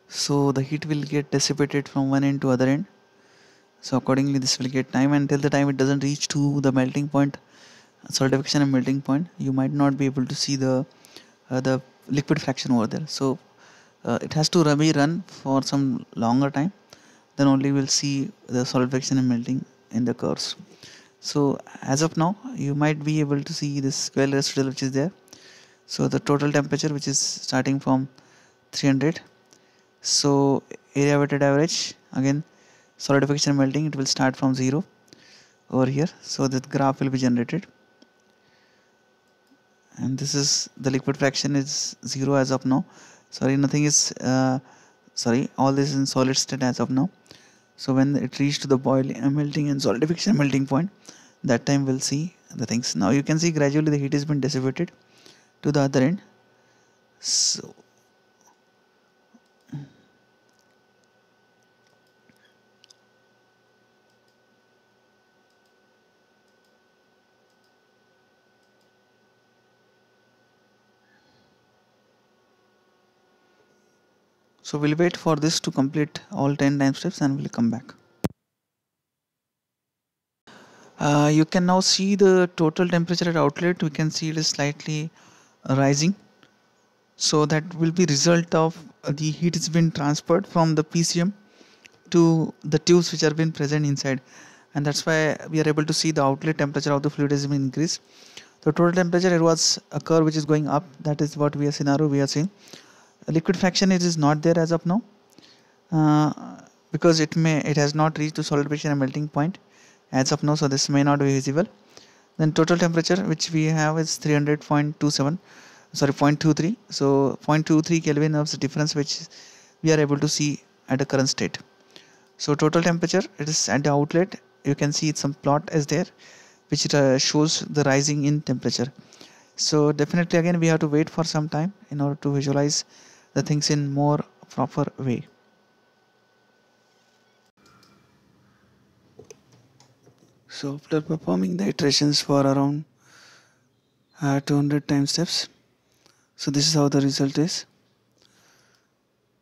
So the heat will get dissipated from one end to other end. So accordingly, this will get time, and till the time it doesn't reach to the melting point, solidification and melting point, you might not be able to see the liquid fraction over there. So it has to be run for some longer time. Then only we'll see the solidification and melting in the curves. So as of now, you might be able to see this square residual which is there. So the total temperature which is starting from 300. So area weighted average, again solidification and melting, it will start from 0 over here. So that graph will be generated, and this is the liquid fraction is 0 as of now. Sorry, nothing is all this is in solid state as of now. So when it reached to the boiling melting and solidification melting point, that time we'll see the things. Now you can see gradually the heat has been dissipated to the other end. So we'll wait for this to complete all 10 time steps and we'll come back. You can now see the total temperature at outlet. We can see it is slightly rising. So that will be result of the heat has been transferred from the PCM to the tubes which are been present inside, and that's why we are able to see the outlet temperature of the fluid has been increased. So total temperature, it was a curve which is going up. That is what we are scenario we are seeing. Liquid fraction, it is not there as of now, because it has not reached to solidification and melting point as of now, so this may not be visible. Then total temperature which we have is 300.27, sorry, 0.23. So 0.23 Kelvin of the difference which we are able to see at the current state. So total temperature, it is at the outlet. You can see some plot is there which shows the rising in temperature. So definitely again we have to wait for some time in order to visualize the things in more proper way. So after performing the iterations for around 200 time steps, so this is how the result is.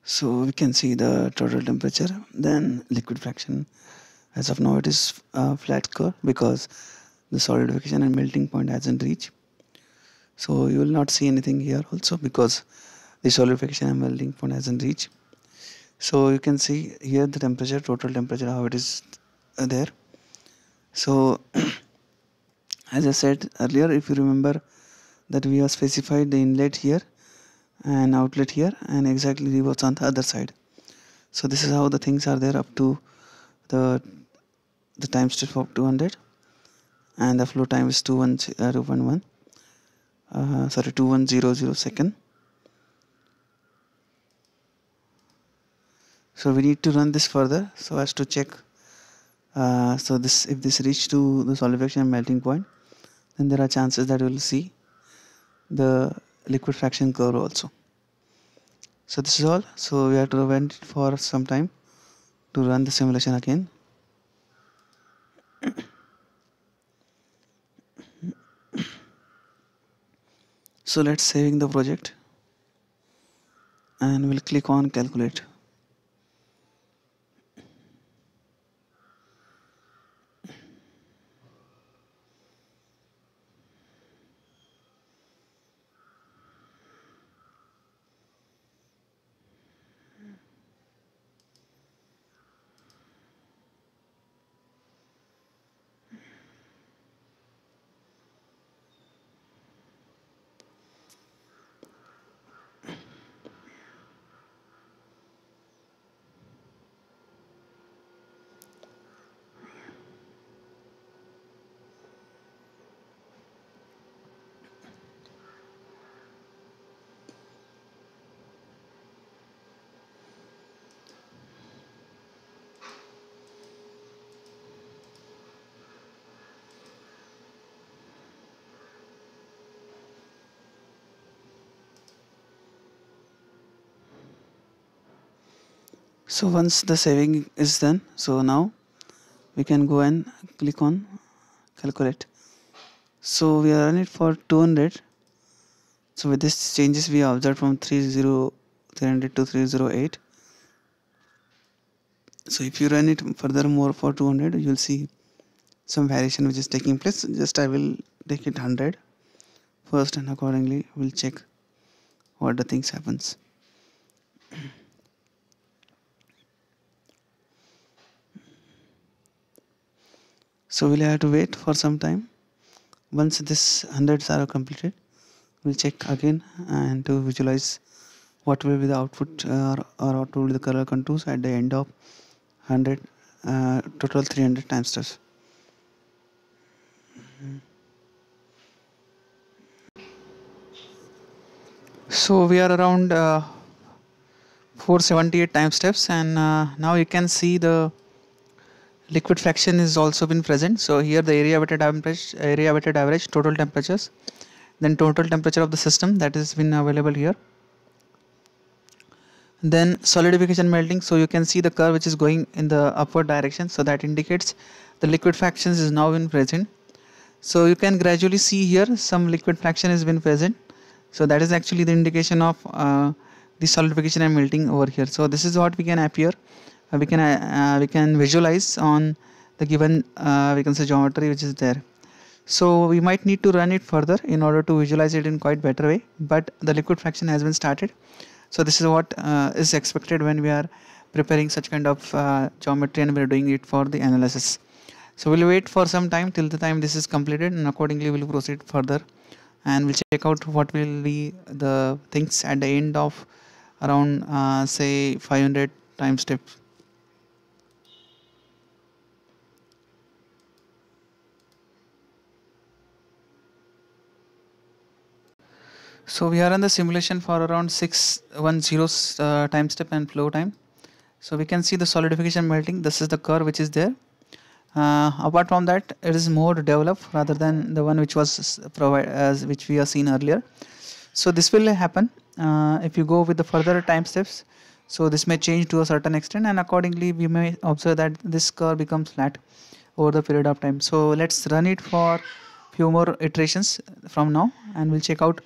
So we can see the total temperature, then liquid fraction. As of now it is a flat curve because the solidification and melting point hasn't reached. So you will not see anything here also because the solidification and melting point hasn't reached. So you can see here the temperature, total temperature, how it is there. So as I said earlier, if you remember that we have specified the inlet here and outlet here and exactly reverse on the other side. So this is how the things are there up to the time step of 200, and the flow time is 2100 second. So we need to run this further so as to check. So this, if this reach to the solidification and melting point, then there are chances that we will see the liquid fraction curve also. So this is all. So we have to wait for some time to run the simulation again. So let's saving the project and we'll click on calculate. So once the saving is done, so now we can go and click on calculate. So we are running it for 200. So with this changes we observed from 300 to 308. So if you run it furthermore for 200, you will see some variation which is taking place. Just I will take it 100 first and accordingly we'll check what the things happens. So we'll have to wait for some time. Once this hundreds are completed, we'll check again and to visualize what will be the output or what will be the color contours at the end of 100 total 300 time steps. So we are around 478 time steps, and now you can see the liquid fraction is also been present. So here the area weighted average, total temperatures, then total temperature of the system that has been available here, then solidification melting. So you can see the curve which is going in the upward direction, so that indicates the liquid fractions is now been present. So you can gradually see here some liquid fraction has been present, so that is actually the indication of the solidification and melting over here. So this is what we can appear we can visualize on the given we can say geometry which is there. So we might need to run it further in order to visualize it in quite better way, but the liquid fraction has been started. So this is what is expected when we are preparing such kind of geometry and we are doing it for the analysis. So we'll wait for some time till the time this is completed, and accordingly we'll proceed further, and we'll check out what will be the things at the end of around say 500 time steps. So we are in the simulation for around 610 time step and flow time. So we can see the solidification melting. This is the curve which is there. Apart from that, it is more developed rather than the one which was provided as which we have seen earlier. So this will happen if you go with the further time steps. So this may change to a certain extent, and accordingly we may observe that this curve becomes flat over the period of time. So let's run it for few more iterations from now, and we'll check out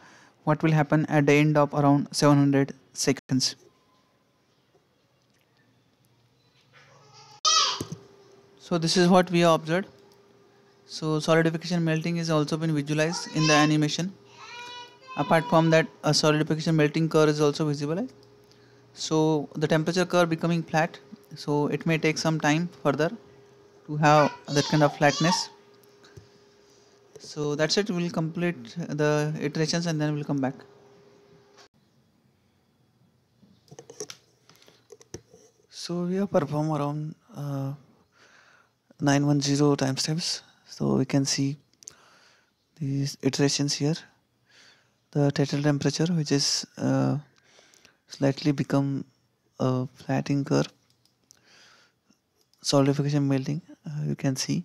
what will happen at the end of around 700 seconds. So this is what we have observed. So solidification melting is also been visualized in the animation. Apart from that, a solidification melting curve is also visible. So the temperature curve becoming flat, so it may take some time further to have that kind of flatness. So that's it, we'll complete the iterations and then we'll come back. So we have performed around 910 timestamps. So we can see these iterations here. The total temperature, which is slightly become a flattening curve. Solidification melting, you can see.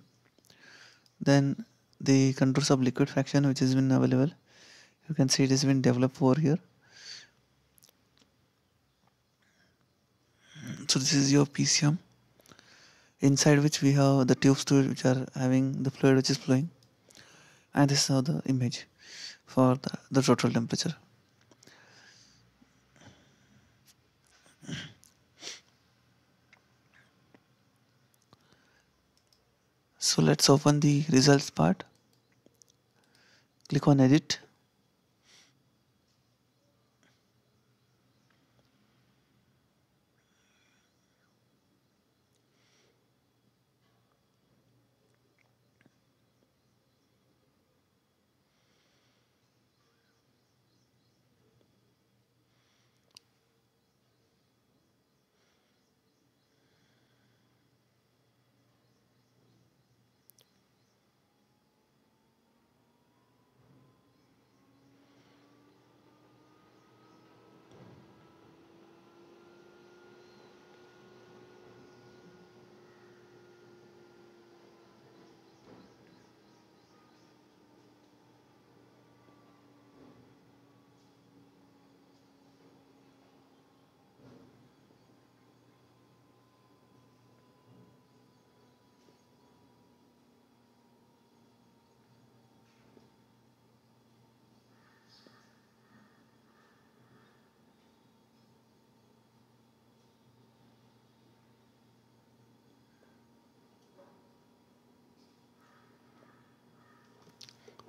Then the contours of liquid fraction, which has been available. You can see it has been developed over here. So this is your PCM, inside which we have the tubes to it which are having the fluid which is flowing, and this is now the image for the total temperature. So let's open the results part. Click on edit.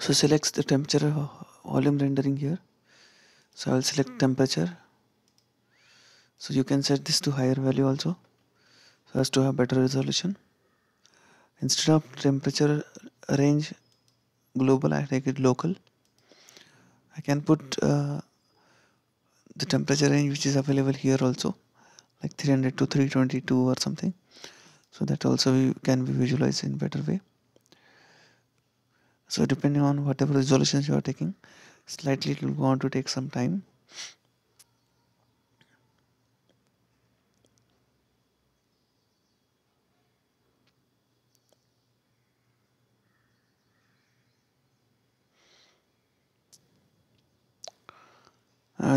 So select the temperature volume rendering here. So I'll select temperature. So you can set this to higher value also, so as to have better resolution. Instead of temperature range global, I take it local. I can put the temperature range which is available here also, like 300 to 322 or something, so that also can be visualized in better way. So depending on whatever resolutions you are taking, slightly it will want to take some time.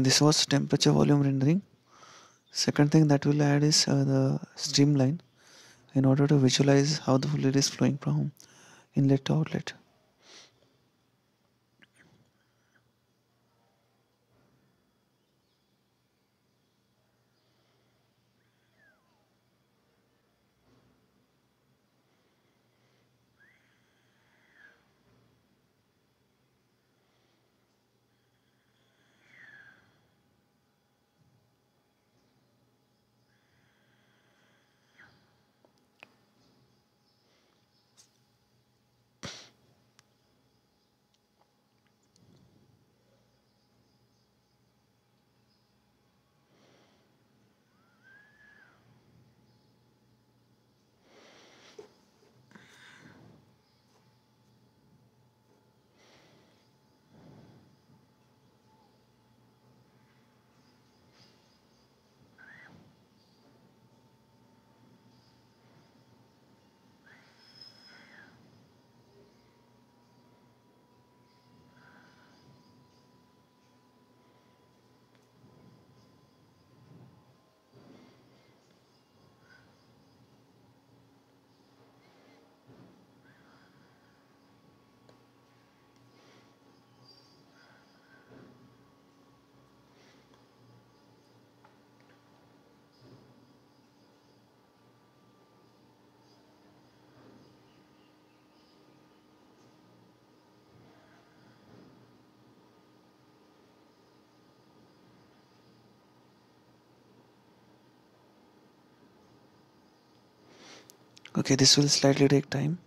This was temperature volume rendering. Second thing that we'll add is the streamline, in order to visualize how the fluid is flowing from inlet to outlet. Okay, this will slightly take time.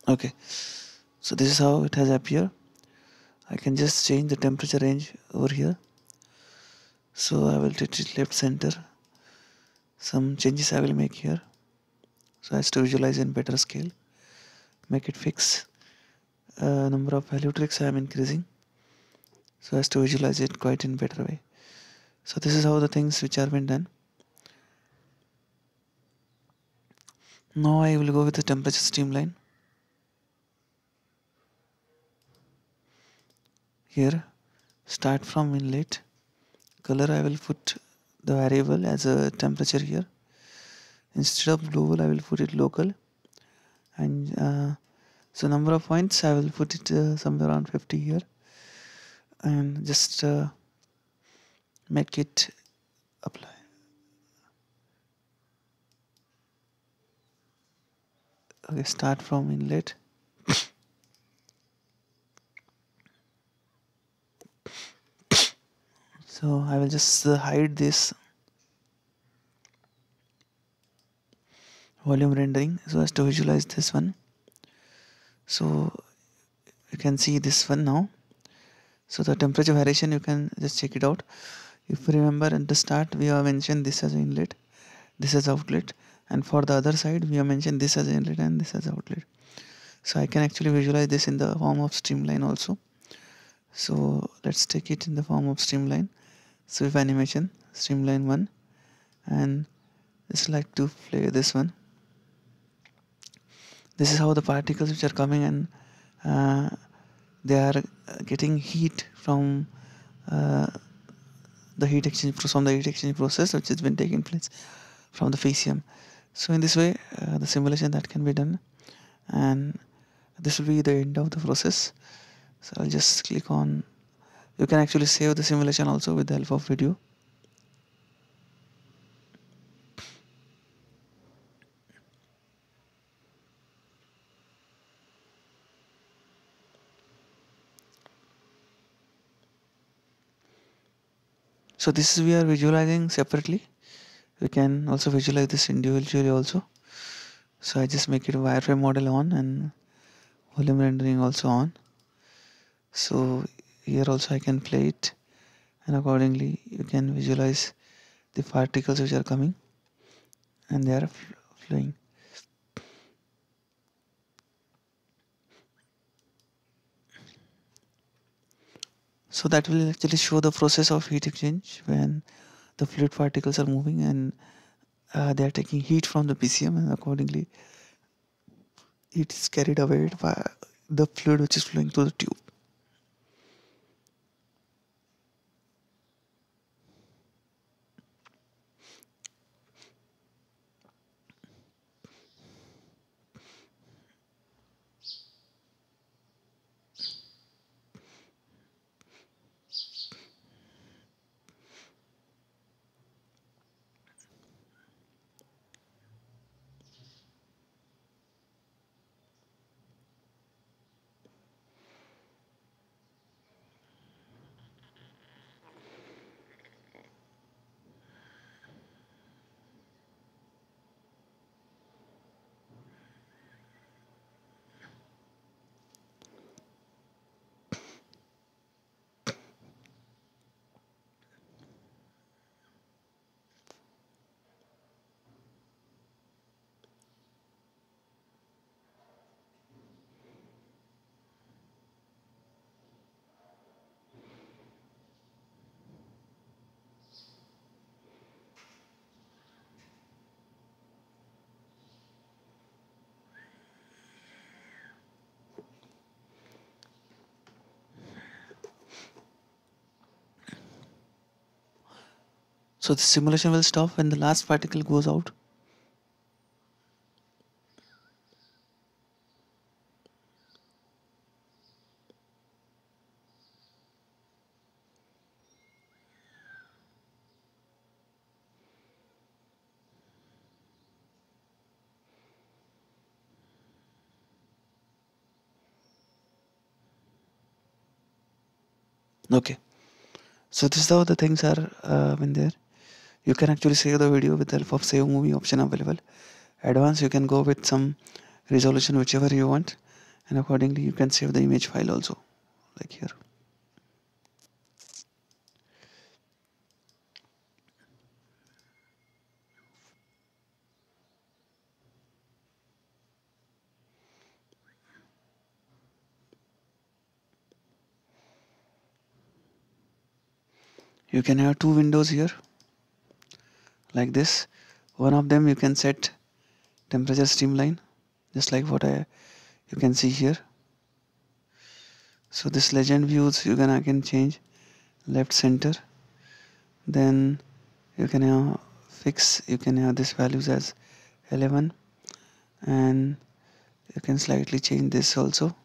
Okay, so this is how it has appeared. I can just change the temperature range over here. So I will take it left center. Some changes I will make here so as to visualize in better scale. Make it fix. Number of value tricks I am increasing so as to visualize it quite in better way. So this is how the things which are been done. Now I will go with the temperature streamline. Here, start from inlet. Color I will put the variable as a temperature here. Instead of global I will put it local, and so number of points I will put it somewhere around 50 here, and just make it apply. Okay, start from inlet. So I will just hide this volume rendering so as to visualize this one. So you can see this one now. So the temperature variation, you can just check it out. If you remember at the start we have mentioned this as inlet, this as outlet, and for the other side we have mentioned this as inlet and this as outlet. So I can actually visualize this in the form of streamline also. So let's take it in the form of streamline. Swift animation, streamline 1, and just like to play this one. This is how the particles which are coming, and they are getting heat from the heat exchange process which has been taking place from the Phaseum. So in this way the simulation that can be done, and this will be the end of the process. So I'll just click on, you can actually save the simulation also with the help of video. So this is we are visualizing separately. We can also visualize this individually also. So I just make it wireframe model on and volume rendering also on. So here also I can play it, and accordingly you can visualize the particles which are coming and they are flowing. So that will actually show the process of heat exchange when the fluid particles are moving, and they are taking heat from the PCM, and accordingly it is carried away by the fluid which is flowing through the tube. So the simulation will stop when the last particle goes out. Okay, so this is how the things are in there. You can actually save the video with the help of save movie option available. Advanced, you can go with some resolution whichever you want, and accordingly you can save the image file also, like here. You can have two windows here like this. One of them you can set temperature streamline, just like what you can see here. So this legend views you can again change left center. Then you can have you can have this values as 11, and you can slightly change this also.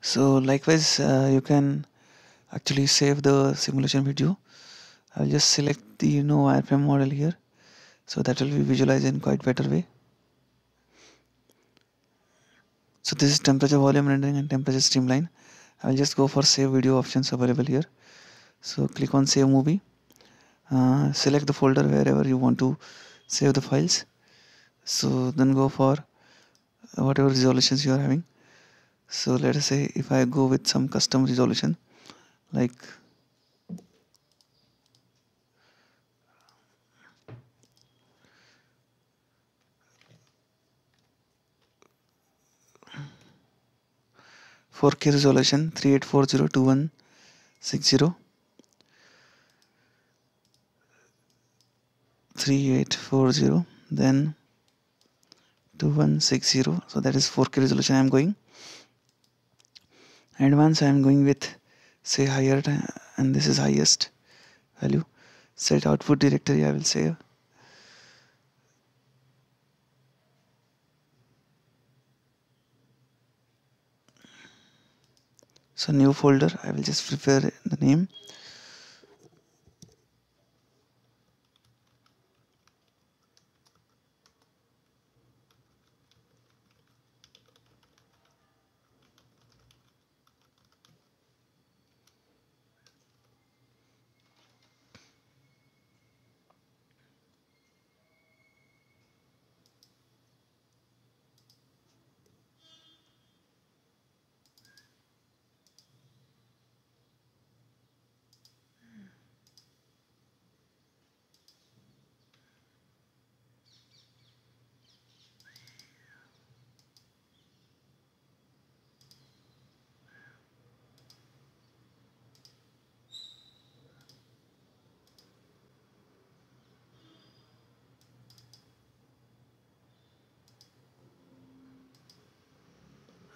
So likewise you can actually save the simulation video. I'll just select the wireframe model here, so that will be visualized in quite better way. So this is temperature volume rendering and temperature streamline. I'll just go for save video options available here. So click on save movie, select the folder wherever you want to save the files. So then go for whatever resolutions you are having. So let us say if I go with some custom resolution like 4K resolution 38402160 3840 then 2160, so that is 4K resolution I am going. Advanced I am going with say higher, and this is highest value. Set output directory I will save. So new folder I will just prepare the name.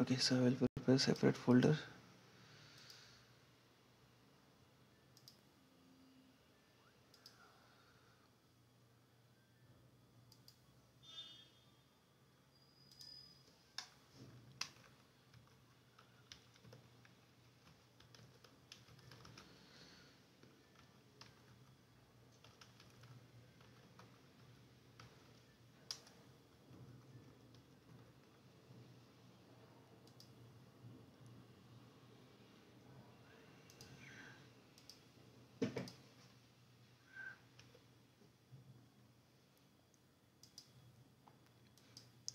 Okay, so I will prepare a separate folder.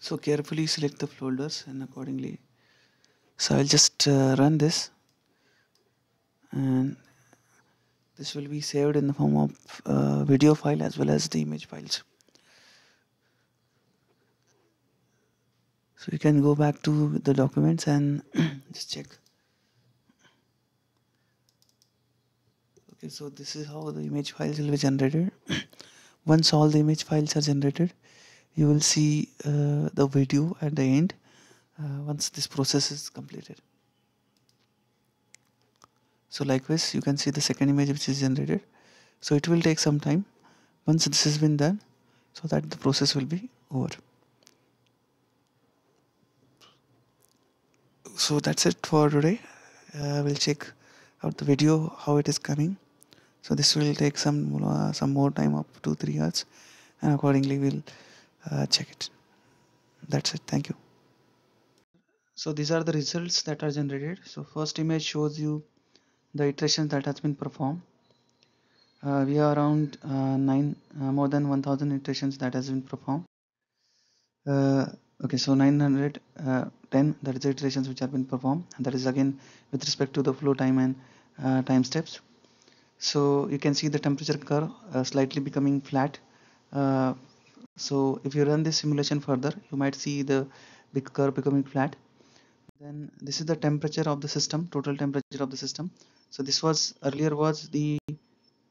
So carefully select the folders and accordingly. So I'll just run this, and this will be saved in the form of video file as well as the image files. So you can go back to the documents and just check. Okay, so this is how the image files will be generated. Once all the image files are generated, you will see the video at the end once this process is completed. So likewise you can see the second image which is generated. So it will take some time. Once this has been done, so that the process will be over. So that's it for today. We'll check out the video how it is coming. So this will take some more time, up to 3 hours, and accordingly we'll check it. That's it. Thank you. So these are the results that are generated. So first image shows you the iterations that has been performed. We are around more than 1000 iterations that has been performed. Okay, so 910, that is the iterations which have been performed, and that is again with respect to the flow time and time steps. So you can see the temperature curve slightly becoming flat. So if you run this simulation further, you might see the big curve becoming flat. Then this is the temperature of the system, total temperature of the system. So this was earlier was the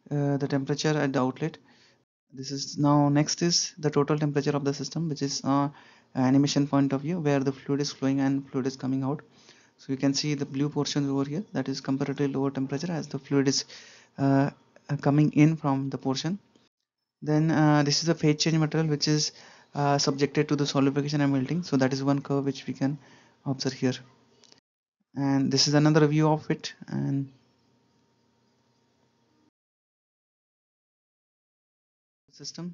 temperature at the outlet. This is now next is the total temperature of the system, which is animation point of view, where the fluid is flowing and fluid is coming out. So you can see the blue portion over here, that is comparatively lower temperature as the fluid is uh, coming in from the portion. Then this is the phase change material, which is subjected to the solidification and melting. So that is one curve which we can observe here. And this is another view of it. And system